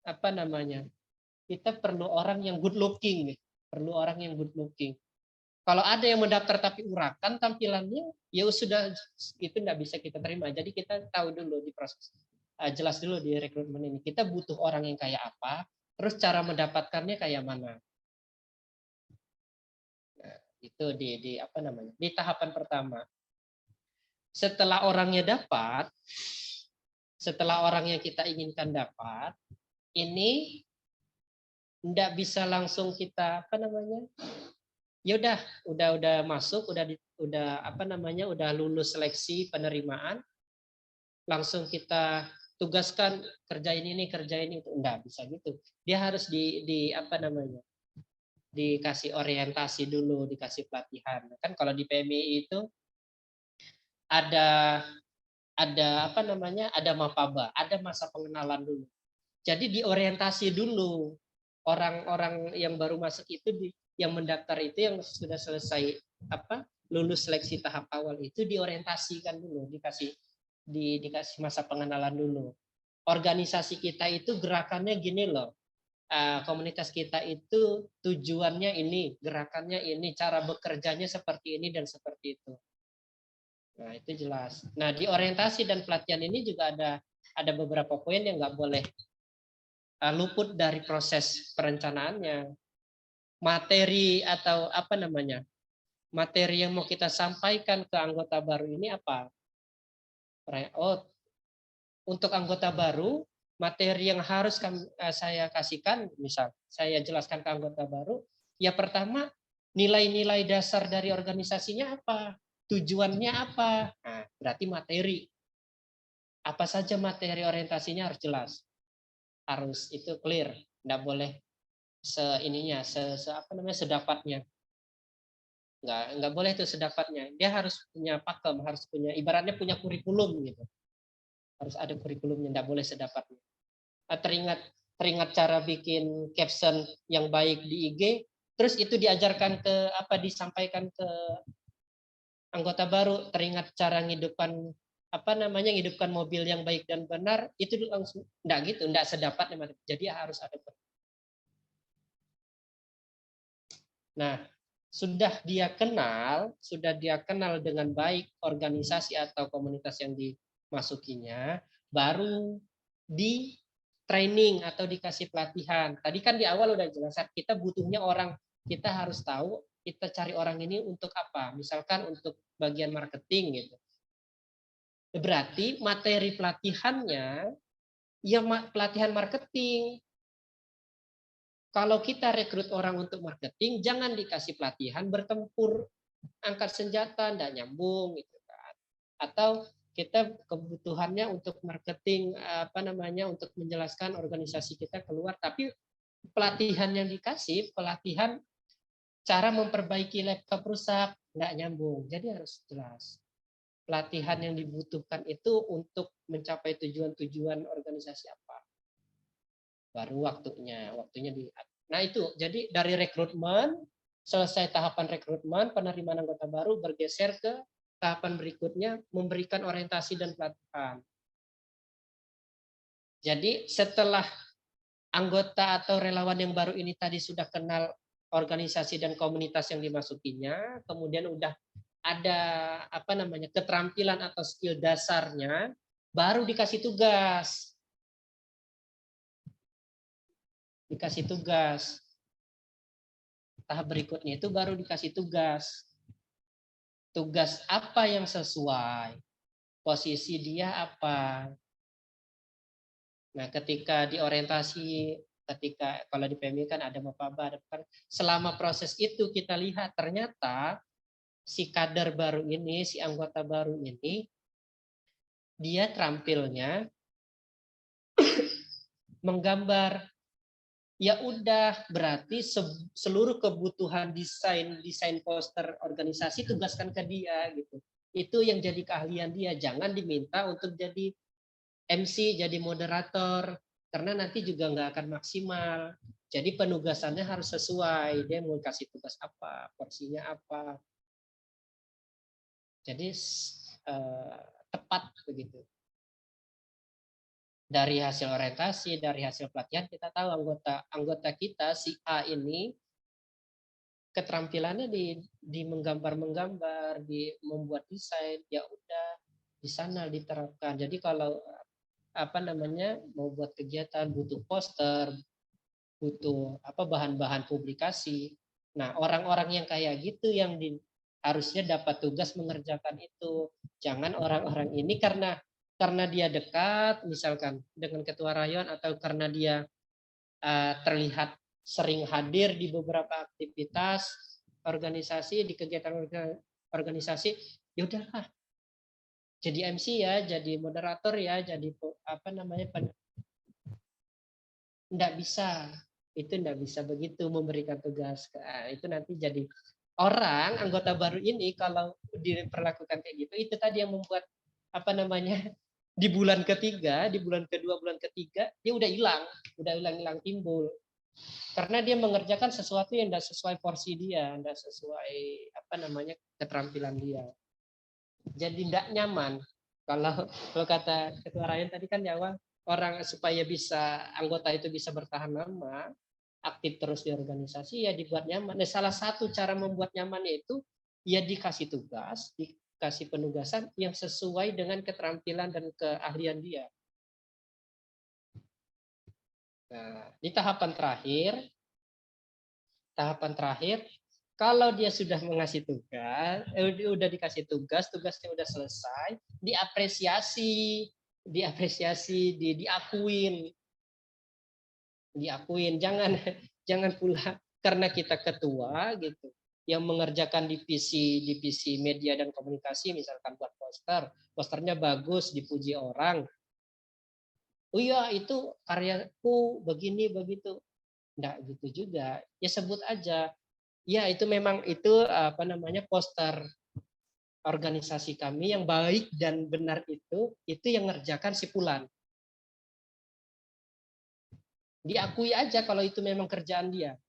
apa namanya? Kita perlu orang yang good looking nih. Perlu orang yang good looking. Kalau ada yang mendaftar tapi urakan tampilannya, ya sudah itu nggak bisa kita terima. Jadi kita tahu dulu di proses, jelas dulu di rekrutmen ini. Kita butuh orang yang kayak apa, terus cara mendapatkannya kayak mana. Nah, itu di apa namanya? Di tahapan pertama. Setelah orangnya dapat, setelah orang yang kita inginkan dapat, ini nggak bisa langsung kita apa namanya? Ya udah masuk, udah apa namanya, udah lulus seleksi penerimaan, langsung kita tugaskan kerjain ini itu, enggak bisa gitu. Dia harus di apa namanya, dikasih orientasi dulu, dikasih pelatihan. Kan kalau di PMI itu ada apa namanya, ada mapaba, ada masa pengenalan dulu. Jadi diorientasi dulu orang-orang yang baru masuk itu, yang mendaftar itu, yang sudah selesai apa lulus seleksi tahap awal itu diorientasikan dulu, dikasih masa pengenalan dulu. Organisasi kita itu gerakannya gini loh, komunitas kita itu tujuannya ini, gerakannya ini, cara bekerjanya seperti ini dan seperti itu. Nah, itu jelas. Nah, di orientasi dan pelatihan ini juga ada beberapa poin yang nggak boleh luput dari proses perencanaannya. Materi atau apa namanya, materi yang mau kita sampaikan ke anggota baru ini apa? Oh, untuk anggota baru, materi yang harus saya kasihkan, misal saya jelaskan ke anggota baru, ya pertama nilai-nilai dasar dari organisasinya apa, tujuannya apa. Nah, berarti materi. Apa saja materi orientasinya harus jelas, harus itu clear, nggak boleh apa namanya, sedapatnya. Nggak boleh itu sedapatnya. Dia harus punya pakem, harus punya, ibaratnya punya kurikulum gitu. Harus ada kurikulumnya, nggak boleh sedapatnya. Teringat cara bikin caption yang baik di IG, terus itu diajarkan disampaikan ke anggota baru. Teringat cara ngidupkan mobil yang baik dan benar, itu langsung nggak gitu, nggak sedapatnya. Jadi harus ada. Nah, sudah dia kenal dengan baik organisasi atau komunitas yang dimasukinya, baru di training atau dikasih pelatihan. Tadi kan di awal udah jelas, kita butuhnya orang, kita harus tahu kita cari orang ini untuk apa. Misalkan untuk bagian marketing gitu. Berarti materi pelatihannya ya pelatihan marketing. Kalau kita rekrut orang untuk marketing, jangan dikasih pelatihan bertempur, angkat senjata, tidak nyambung, gitu kan. Atau kita kebutuhannya untuk marketing, untuk menjelaskan organisasi kita keluar, tapi pelatihan yang dikasih, pelatihan cara memperbaiki laptop rusak, tidak nyambung. Jadi harus jelas. Pelatihan yang dibutuhkan itu untuk mencapai tujuan-tujuan organisasi apa. Baru waktunya nah itu. Jadi dari rekrutmen, selesai tahapan rekrutmen, penerimaan anggota baru, bergeser ke tahapan berikutnya, memberikan orientasi dan pelatihan. Jadi setelah anggota atau relawan yang baru ini tadi sudah kenal organisasi dan komunitas yang dimasukinya, kemudian udah ada keterampilan atau skill dasarnya, baru dikasih tugas. Tahap berikutnya itu baru dikasih tugas apa yang sesuai, posisi dia apa. Nah, ketika diorientasi, kalau di PMI kan ada mapaba, selama proses itu kita lihat ternyata si kader baru ini, si anggota baru ini, dia terampilnya menggambar. Ya udah, berarti seluruh kebutuhan desain poster organisasi tugaskan ke dia gitu. Itu yang jadi keahlian dia. Jangan diminta untuk jadi MC, jadi moderator, karena nanti juga nggak akan maksimal. Jadi penugasannya harus sesuai. Dia mau kasih tugas apa, porsinya apa. Jadi tepat begitu. Dari hasil orientasi, dari hasil pelatihan kita tahu anggota kita si A ini keterampilannya di menggambar, di membuat desain, ya udah di sana diterapkan. Jadi kalau mau buat kegiatan butuh poster, butuh bahan-bahan publikasi. Nah, orang-orang yang kayak gitu yang harusnya dapat tugas mengerjakan itu. Jangan orang-orang ini karena dia dekat misalkan dengan ketua rayon atau karena dia terlihat sering hadir di beberapa aktivitas organisasi, di kegiatan organisasi, ya udahlah jadi MC ya, jadi moderator ya, jadi enggak bisa. Itu enggak bisa begitu memberikan tugas. Itu nanti jadi anggota baru ini kalau diperlakukan kayak gitu, itu tadi yang membuat di bulan ketiga, di bulan kedua, bulan ketiga dia udah hilang timbul. Karena dia mengerjakan sesuatu yang tidak sesuai porsi dia, tidak sesuai keterampilan dia. Jadi tidak nyaman. Kalau kata Ketua Ryan tadi kan di awal, orang supaya bisa anggota itu bisa bertahan lama, aktif terus di organisasi, ya dibuat nyaman. Nah, salah satu cara membuat nyamannya itu ya dikasih tugas, dikasih penugasan yang sesuai dengan keterampilan dan keahlian dia. Nah, di tahapan terakhir, kalau dia sudah mengasih tugas, udah dikasih tugas, tugasnya udah selesai, diapresiasi, diakuin, jangan pula karena kita ketua gitu, yang mengerjakan divisi media dan komunikasi, misalkan buat posternya bagus, dipuji orang. Oh iya, itu karyaku begini begitu. Enggak gitu juga. Ya sebut aja. Ya itu memang itu poster organisasi kami yang baik dan benar itu yang ngerjakan si Fulan. Diakui aja kalau itu memang kerjaan dia.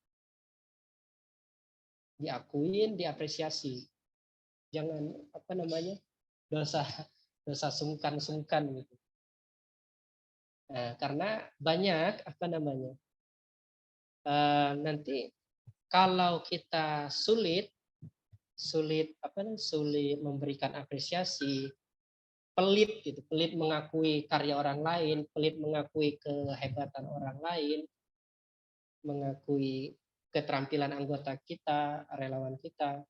Diakuin, diapresiasi. Jangan dosa sungkan gitu. Nah, karena banyak nanti kalau kita sulit memberikan apresiasi, pelit mengakui karya orang lain, pelit mengakui kehebatan orang lain, mengakui keterampilan anggota kita, relawan kita,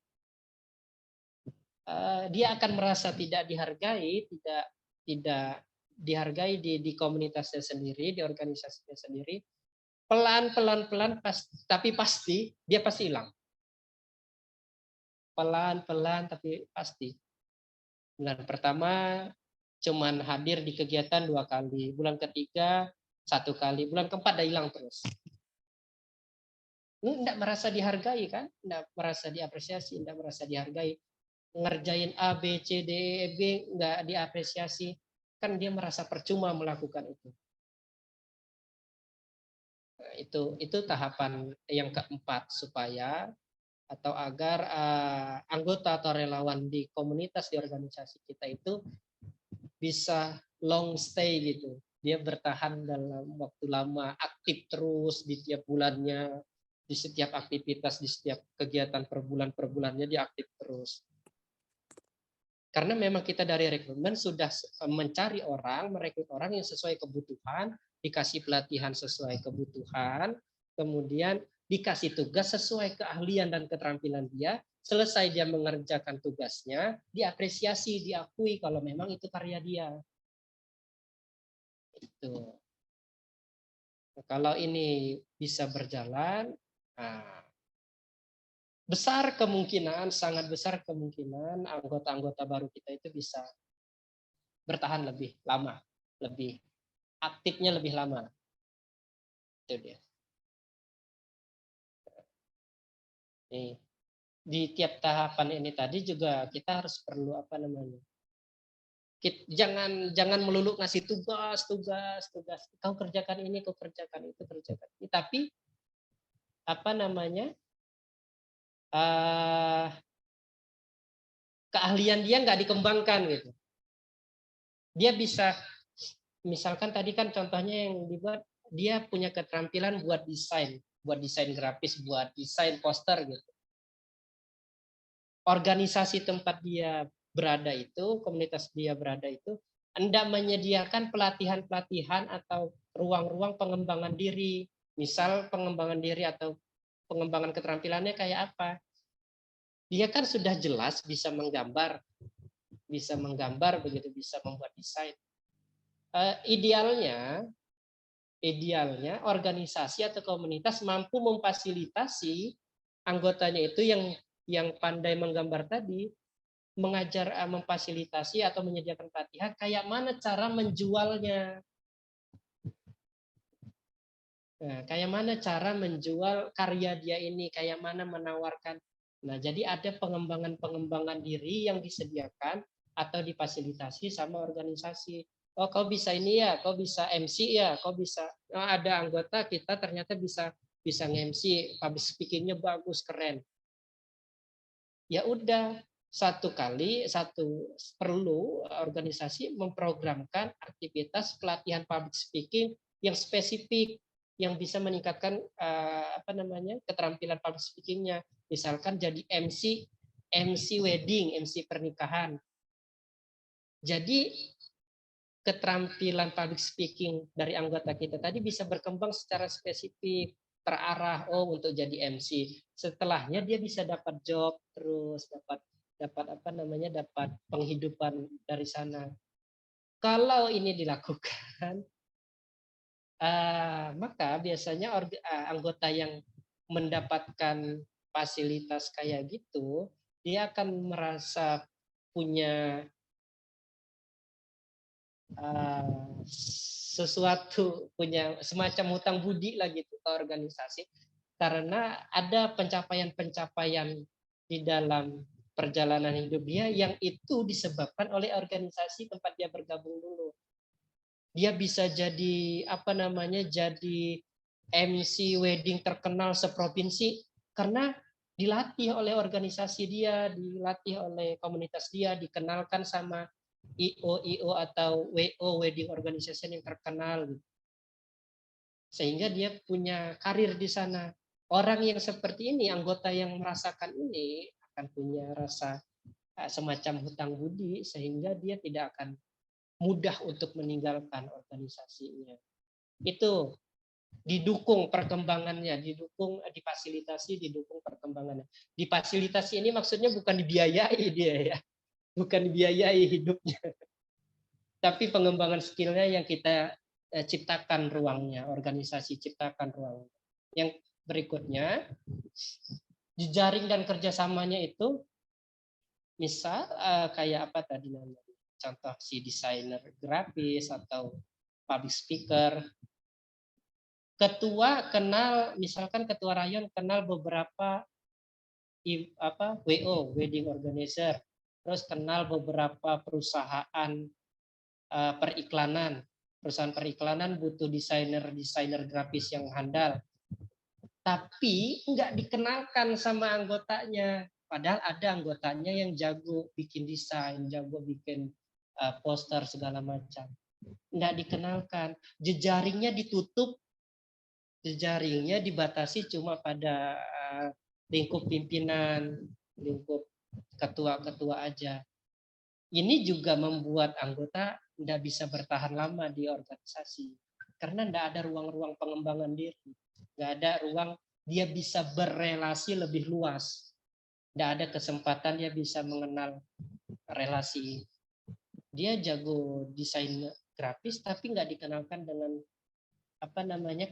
dia akan merasa tidak dihargai, tidak dihargai di komunitasnya sendiri, di organisasinya sendiri. Pelan tapi pasti dia pasti hilang. Pelan tapi pasti. Bulan pertama cuman hadir di kegiatan 2 kali, bulan ketiga 1 kali, bulan keempat dah hilang terus. Enggak merasa dihargai kan? Enggak merasa diapresiasi, enggak merasa dihargai. Ngerjain A, B, C, D, E, B enggak diapresiasi. Kan dia merasa percuma melakukan itu. Nah, itu tahapan yang keempat supaya atau agar anggota atau relawan di komunitas di organisasi kita itu bisa long stay gitu. Dia bertahan dalam waktu lama, aktif terus di tiap bulannya, di setiap aktivitas, di setiap kegiatan per bulannya dia aktif terus. Karena memang kita dari rekrutmen sudah mencari merekrut orang yang sesuai kebutuhan, dikasih pelatihan sesuai kebutuhan, kemudian dikasih tugas sesuai keahlian dan keterampilan dia, selesai dia mengerjakan tugasnya, diapresiasi, diakui kalau memang itu karya dia. Itu. Nah, kalau ini bisa berjalan, sangat besar kemungkinan anggota-anggota baru kita itu bisa bertahan lebih lama, lebih aktifnya lebih lama. Itu dia. Nih, di tiap tahapan ini tadi juga kita harus perlu jangan melulu ngasih tugas. Kau kerjakan ini, kau kerjakan itu, kerjakan ini. Tapi keahlian dia nggak dikembangkan gitu. Dia bisa, misalkan tadi kan contohnya yang dibuat, dia punya keterampilan buat desain grafis, buat desain poster gitu. Organisasi tempat dia berada itu, komunitas dia berada itu, hendak menyediakan pelatihan-pelatihan atau ruang-ruang pengembangan diri. Misal pengembangan diri atau pengembangan keterampilannya kayak apa? Dia kan sudah jelas bisa menggambar begitu, bisa membuat desain. Idealnya organisasi atau komunitas mampu memfasilitasi anggotanya itu yang pandai menggambar tadi, mengajar, memfasilitasi atau menyediakan pelatihan kayak mana cara menjualnya. Nah, kayak mana cara menjual karya dia ini, kayak mana menawarkan. Nah, jadi ada pengembangan diri yang disediakan atau difasilitasi sama organisasi. Oh, kau bisa ini ya, kau bisa MC ya, kau bisa. Oh, ada anggota kita ternyata bisa nge-MC, public speaking-nya bagus, keren. Ya udah, perlu organisasi memprogramkan aktivitas pelatihan public speaking yang spesifik, yang bisa meningkatkan keterampilan public speaking-nya. Misalkan jadi MC wedding, MC pernikahan. Jadi keterampilan public speaking dari anggota kita tadi bisa berkembang secara spesifik, terarah, untuk jadi MC. Setelahnya dia bisa dapat job, terus dapat penghidupan dari sana. Kalau ini dilakukan, maka biasanya anggota yang mendapatkan fasilitas kayak gitu, dia akan merasa punya sesuatu, punya semacam hutang budi lah gitu ke organisasi, karena ada pencapaian-pencapaian di dalam perjalanan hidup dia yang itu disebabkan oleh organisasi tempat dia bergabung dulu. Dia bisa jadi jadi MC wedding terkenal seprovinsi karena dilatih oleh organisasi dia, dilatih oleh komunitas dia, dikenalkan sama IO atau WO, wedding organization yang terkenal, sehingga dia punya karir di sana. Orang yang seperti ini, anggota yang merasakan ini akan punya rasa semacam hutang budi, sehingga dia tidak akan mudah untuk meninggalkan organisasinya. Itu didukung perkembangannya, difasilitasi, didukung perkembangannya. Difasilitasi ini maksudnya bukan dibiayai dia ya, bukan biayai hidupnya, tapi pengembangan skillnya yang kita ciptakan ruangnya, organisasi ciptakan ruangnya. Yang berikutnya, jejaring dan kerjasamanya itu, misal kayak apa tadi namanya, contoh si desainer grafis atau public speaker, misalkan ketua rayon kenal beberapa WO, wedding organizer, terus kenal beberapa perusahaan periklanan. Perusahaan periklanan butuh desainer grafis yang handal. Tapi nggak dikenalkan sama anggotanya. Padahal ada anggotanya yang jago bikin desain, jago bikin poster segala macam. Nggak dikenalkan. Jejaringnya ditutup, jejaringnya dibatasi cuma pada lingkup pimpinan, lingkup ketua-ketua aja. Ini juga membuat anggota tidak bisa bertahan lama di organisasi karena tidak ada ruang-ruang pengembangan diri, tidak ada ruang dia bisa berelasi lebih luas, tidak ada kesempatan dia bisa mengenal relasi. Dia jago desain grafis tapi nggak dikenalkan dengan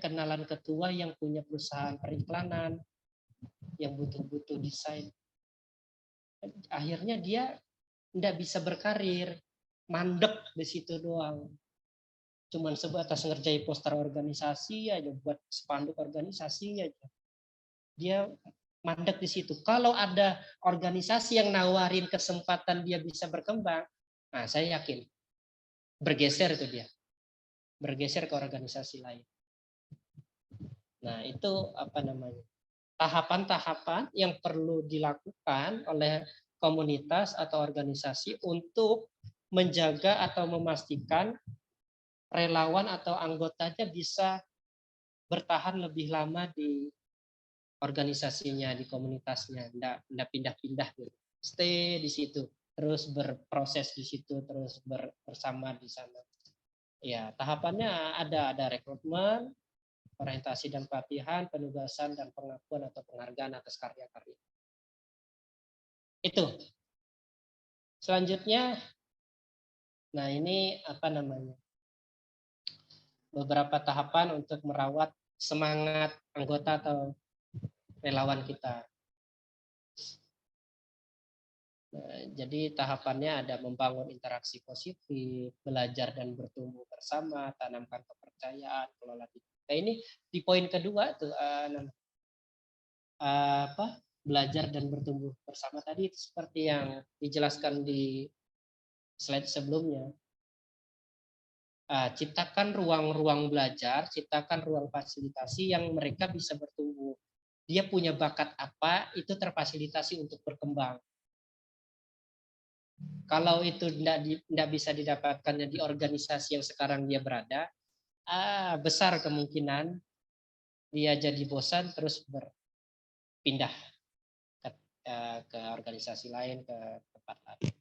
kenalan ketua yang punya perusahaan periklanan yang butuh desain. Akhirnya dia tidak bisa berkarir, mandek di situ doang. Cuman sebatas ngerjain poster organisasi aja, buat spanduk organisasi aja. Dia mandek di situ. Kalau ada organisasi yang nawarin kesempatan dia bisa berkembang, nah saya yakin bergeser itu dia. Bergeser ke organisasi lain. Nah, itu tahapan-tahapan yang perlu dilakukan oleh komunitas atau organisasi untuk menjaga atau memastikan relawan atau anggotanya bisa bertahan lebih lama di organisasinya, di komunitasnya, enggak pindah-pindah gitu. Stay di situ, terus berproses di situ, terus bersama di sana. Ya, tahapannya ada rekrutmen, orientasi dan pelatihan, penugasan dan pengakuan atau penghargaan atas karya-karya. Itu. Selanjutnya, nah ini apa namanya? Beberapa tahapan untuk merawat semangat anggota atau relawan kita. Nah, jadi tahapannya ada membangun interaksi positif, belajar dan bertumbuh bersama, tanamkan kepercayaan, kelola. Nah ini di poin kedua tuh belajar dan bertumbuh bersama tadi seperti yang dijelaskan di slide sebelumnya. Ciptakan ruang-ruang belajar, ciptakan ruang fasilitasi yang mereka bisa bertumbuh. Dia punya bakat apa, itu terfasilitasi untuk berkembang. Kalau itu tidak bisa didapatkannya di organisasi yang sekarang dia berada, besar kemungkinan dia jadi bosan terus berpindah ke organisasi lain, ke tempat lain.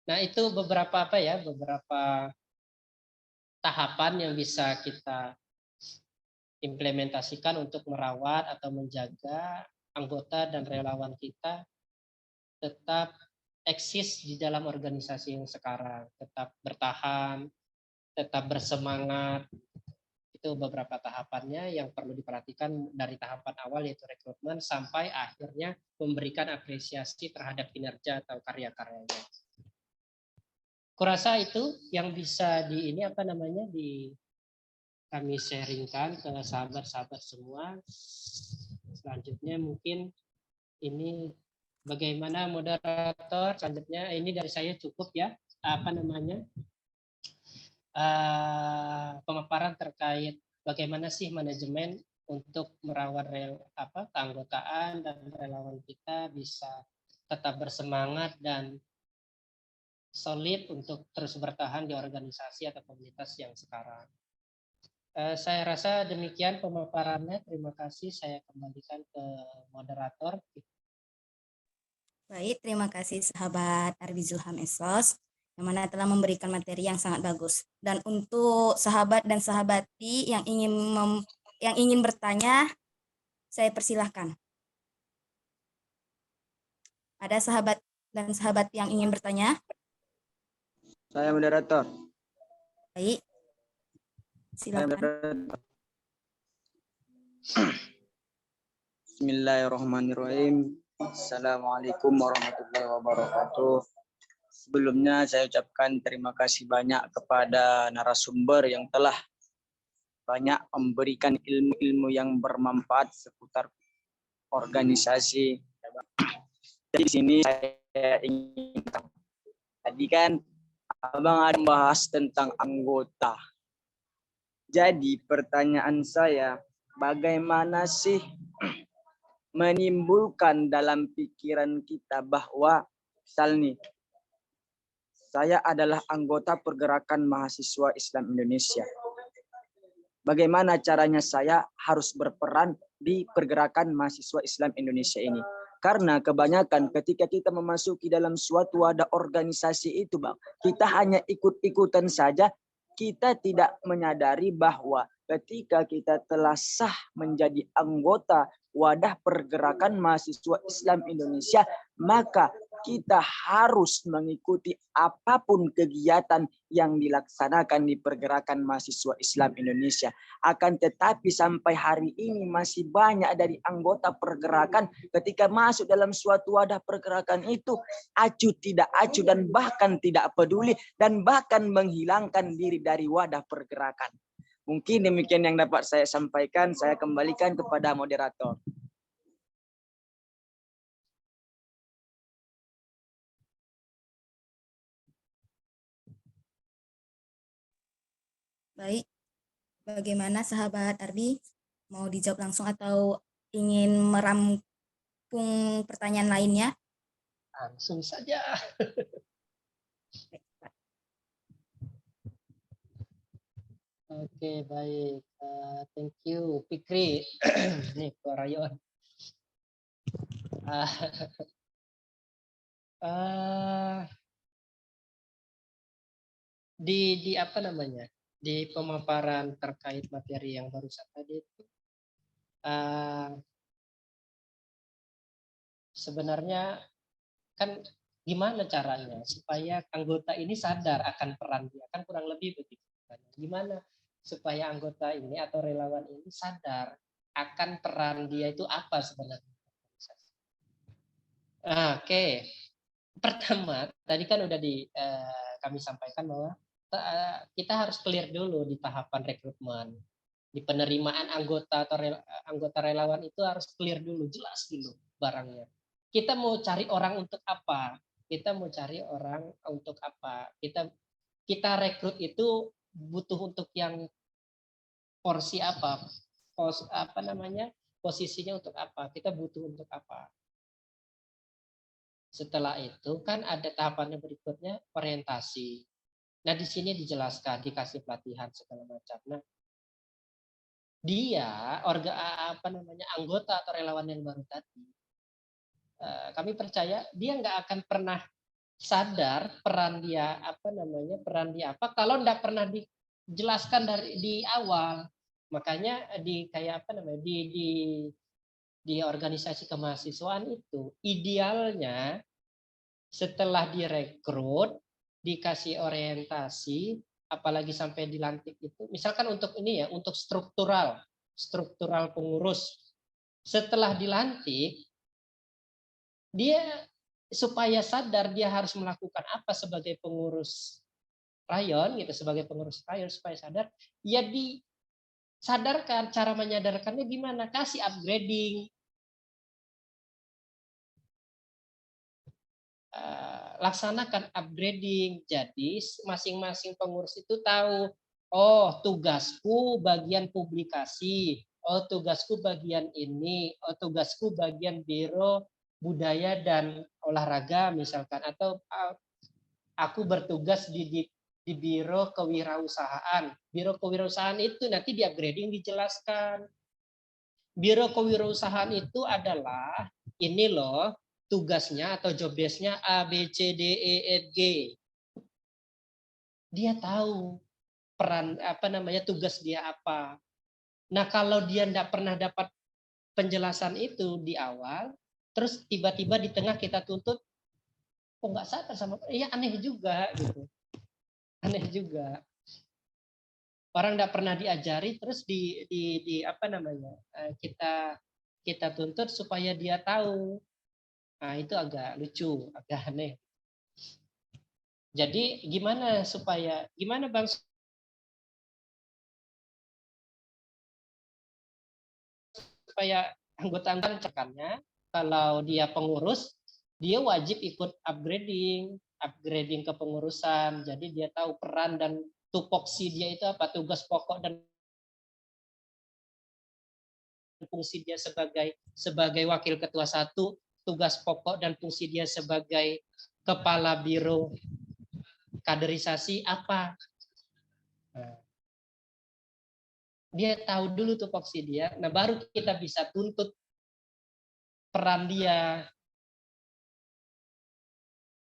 Nah, itu beberapa beberapa tahapan yang bisa kita implementasikan untuk merawat atau menjaga anggota dan relawan kita tetap eksis di dalam organisasi yang sekarang, tetap bertahan, tetap bersemangat. Itu beberapa tahapannya yang perlu diperhatikan dari tahapan awal yaitu rekrutmen sampai akhirnya memberikan apresiasi terhadap kinerja atau karya-karyanya. Kurasa itu yang bisa kami sharingkan ke sahabat-sahabat semua. Selanjutnya mungkin ini bagaimana moderator selanjutnya ini dari saya cukup ya pemaparan terkait bagaimana sih manajemen untuk merawat keanggotaan dan relawan kita bisa tetap bersemangat dan solid untuk terus bertahan di organisasi atau komunitas yang sekarang. Saya rasa demikian pemaparannya. Terima kasih. Saya kembalikan ke moderator. Baik, terima kasih sahabat Arbi Zulham Esos yang mana telah memberikan materi yang sangat bagus. Dan untuk sahabat dan sahabati yang ingin bertanya, saya persilahkan. Ada sahabat dan sahabat yang ingin bertanya? Saya moderator. Baik. Silakan. Bismillahirrahmanirrahim. Assalamualaikum warahmatullahi wabarakatuh. Sebelumnya saya ucapkan terima kasih banyak kepada narasumber yang telah banyak memberikan ilmu-ilmu yang bermanfaat seputar organisasi. Jadi di sini saya ingin tadi kan Abang ada membahas tentang anggota. Jadi pertanyaan saya, bagaimana sih menimbulkan dalam pikiran kita bahwa misal nih, saya adalah anggota pergerakan mahasiswa Islam Indonesia. Bagaimana caranya saya harus berperan di pergerakan mahasiswa Islam Indonesia ini? Karena kebanyakan ketika kita memasuki dalam suatu wadah organisasi itu, Bang, kita hanya ikut-ikutan saja. Kita tidak menyadari bahwa ketika kita telah sah menjadi anggota wadah pergerakan mahasiswa Islam Indonesia, maka kita harus mengikuti apapun kegiatan yang dilaksanakan di pergerakan mahasiswa Islam Indonesia. Akan tetapi sampai hari ini masih banyak dari anggota pergerakan ketika masuk dalam suatu wadah pergerakan itu acuh tidak acuh dan bahkan tidak peduli dan bahkan menghilangkan diri dari wadah pergerakan. Mungkin demikian yang dapat saya sampaikan. Saya kembalikan kepada moderator. Baik, bagaimana sahabat Arbi? Mau dijawab langsung atau ingin merampung pertanyaan lainnya? Langsung saja. Oke, baik. Thank you, Fikri. Nih, Ko Rayon. Ah, ah, di apa namanya? Di pemaparan terkait materi yang barusan tadi itu, sebenarnya kan gimana caranya supaya anggota ini sadar akan peran dia, kan kurang lebih begitu. Gimana supaya anggota ini atau relawan ini sadar akan peran dia itu apa sebenarnya. Oke. Pertama, tadi kan udah kami sampaikan bahwa kita harus clear dulu di tahapan rekrutmen. Di penerimaan anggota atau anggota relawan itu harus clear dulu, jelas dulu barangnya. Kita mau cari orang untuk apa? Kita mau cari orang untuk apa? Kita rekrut itu butuh untuk yang porsi apa? Apa namanya? Posisinya untuk apa? Kita butuh untuk apa? Setelah itu kan ada tahapannya berikutnya, orientasi. Nah, di sini dijelaskan, dikasih pelatihan segala macam. Nah, dia anggota atau relawan yang baru tadi, kami percaya dia nggak akan pernah sadar peran dia apa kalau nggak pernah dijelaskan di awal. Makanya di organisasi kemahasiswaan itu idealnya setelah direkrut, dikasih orientasi, apalagi sampai dilantik itu, misalkan untuk ini ya, untuk struktural pengurus. Setelah dilantik, dia supaya sadar dia harus melakukan apa sebagai pengurus rayon gitu, sebagai pengurus rayon supaya sadar, ya disadarkan. Cara menyadarkannya gimana? Kasih upgrading. Laksanakan upgrading. Jadi masing-masing pengurus itu tahu, oh tugasku bagian publikasi, oh tugasku bagian ini, oh tugasku bagian biro budaya dan olahraga misalkan, atau aku bertugas di biro kewirausahaan. Biro kewirausahaan itu nanti di upgrading dijelaskan. Biro kewirausahaan itu adalah ini loh, tugasnya atau job desk-nya A, B, C, D, E, F, G. Dia tahu peran tugas dia apa. Nah, kalau dia tidak pernah dapat penjelasan itu di awal, terus tiba-tiba di tengah kita tuntut, kok nggak sadar sama, ya aneh juga gitu. Aneh juga. Orang tidak pernah diajari, terus kita tuntut supaya dia tahu. Nah, itu agak lucu, agak aneh. Jadi gimana Bang supaya anggota cekannya, kalau dia pengurus, dia wajib ikut upgrading kepengurusan. Jadi dia tahu peran dan tupoksi dia itu apa, tugas pokok dan fungsi dia sebagai wakil ketua 1, tugas pokok dan fungsi dia sebagai kepala biro kaderisasi apa. Nah, dia tahu dulu tupoksi dia, nah baru kita bisa tuntut peran dia.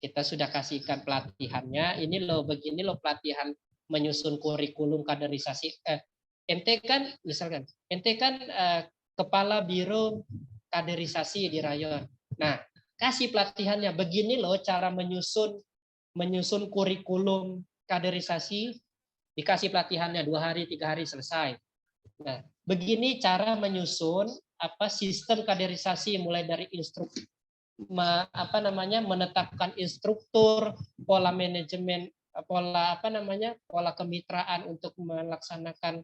Kita sudah kasihkan pelatihannya, ini loh begini loh pelatihan menyusun kurikulum kaderisasi. Ente kan misalkan, kepala biro kaderisasi di rayon. Nah, kasih pelatihannya, begini loh cara menyusun kurikulum kaderisasi, dikasih pelatihannya 2 hari, 3 hari selesai. Nah, begini cara menyusun sistem kaderisasi mulai dari menetapkan instruktur, pola manajemen, pola kemitraan untuk melaksanakan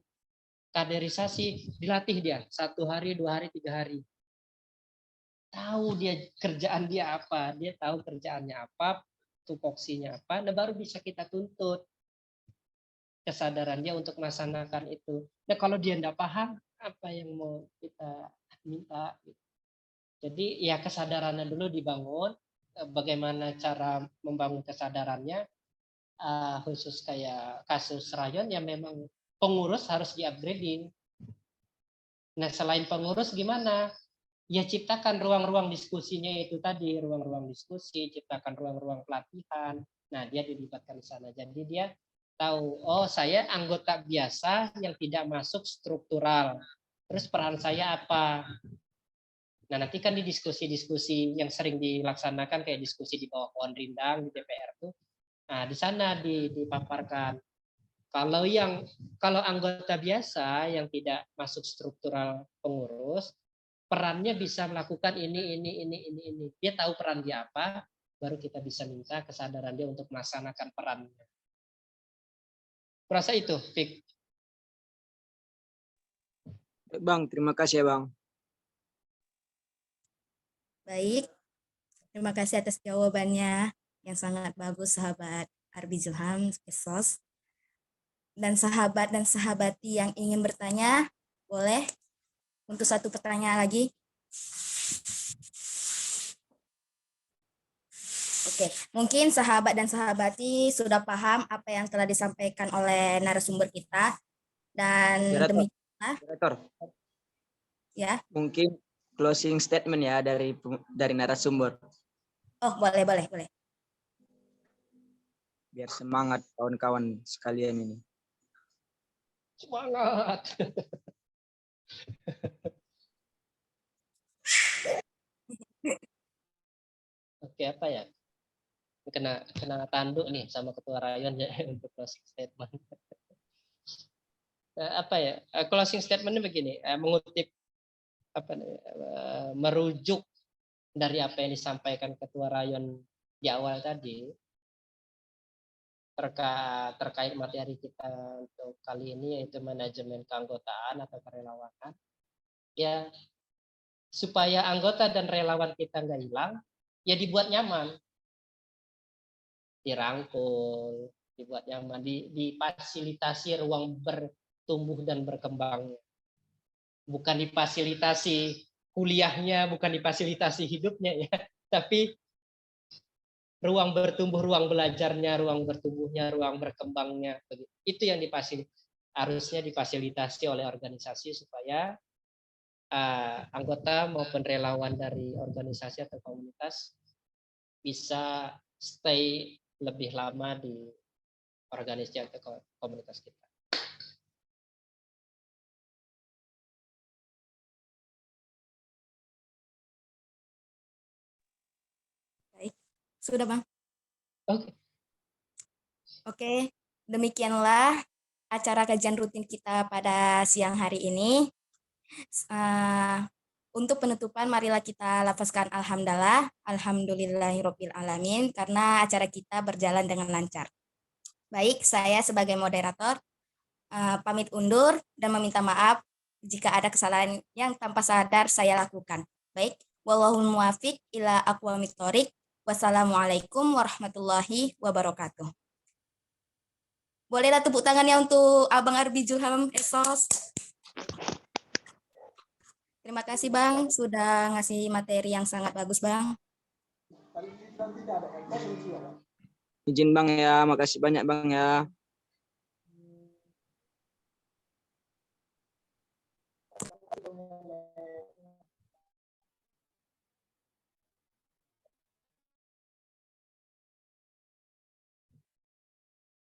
kaderisasi, dilatih dia 1 hari, 2 hari, 3 hari. Tahu dia kerjaan dia apa, dia tahu kerjaannya apa, tupoksinya apa, nah baru bisa kita tuntut kesadaran dia untuk melaksanakan itu. Nah kalau dia tidak paham, apa yang mau kita minta. Jadi ya kesadarannya dulu dibangun, bagaimana cara membangun kesadarannya, khusus kayak kasus rayon yang memang pengurus harus di-upgrading. Nah, selain pengurus gimana? Ya ciptakan ruang-ruang diskusinya itu tadi, ruang-ruang diskusi, ciptakan ruang-ruang pelatihan. Nah, dia dilibatkan di sana. Jadi dia tahu, oh saya anggota biasa yang tidak masuk struktural. Terus peran saya apa? Nah, nanti kan di diskusi-diskusi yang sering dilaksanakan kayak diskusi di bawah pohon rindang di DPR tuh. Nah, di sana dipaparkan. Kalau anggota biasa yang tidak masuk struktural pengurus, perannya bisa melakukan ini. Dia tahu peran dia apa, baru kita bisa minta kesadaran dia untuk melaksanakan perannya. Kurasa itu, Fik. Bang, terima kasih ya Bang. Baik, terima kasih atas jawabannya yang sangat bagus sahabat Arbi Zulham Esos. Dan sahabat dan sahabati yang ingin bertanya, boleh untuk satu pertanyaan lagi. Oke, mungkin sahabat dan sahabati sudah paham apa yang telah disampaikan oleh narasumber kita. Dan Moderator, ya. mungkin closing statement ya dari narasumber. Oh, boleh. Biar semangat kawan-kawan sekalian ini. Semangat. Oke, apa ya? Kena tanduk nih sama ketua rayon ya untuk closing statement. Apa ya? Closing statementnya begini, mengutip merujuk dari apa yang disampaikan ketua rayon di awal tadi terkait materi kita untuk kali ini, yaitu manajemen keanggotaan atau kerelawanan. Ya, supaya anggota dan relawan kita nggak hilang, ya dibuat nyaman, dirangkul, dibuat nyaman, difasilitasi ruang bertumbuh dan berkembangnya. Bukan difasilitasi kuliahnya, bukan difasilitasi hidupnya ya, tapi ruang bertumbuh, ruang belajarnya, ruang bertumbuhnya, ruang berkembangnya. Itu yang harusnya difasilitasi oleh organisasi supaya anggota maupun relawan dari organisasi atau komunitas bisa stay lebih lama di organisasi atau komunitas kita. Baik, sudah Bang. Oke, demikianlah acara kajian rutin kita pada siang hari ini. Untuk penutupan, marilah kita lafazkan alhamdulillahirabbil alamin, karena acara kita berjalan dengan lancar. Baik, saya sebagai moderator pamit undur dan meminta maaf jika ada kesalahan yang tanpa sadar saya lakukan. Baik, wallahul muwaffiq ila aqwamit thoriq. Wassalamualaikum warahmatullahi wabarakatuh. Bolehlah tepuk tangannya untuk Abang Arbi Zulham Esos. Terima kasih Bang, sudah ngasih materi yang sangat bagus Bang. Izin Bang ya, makasih banyak Bang ya.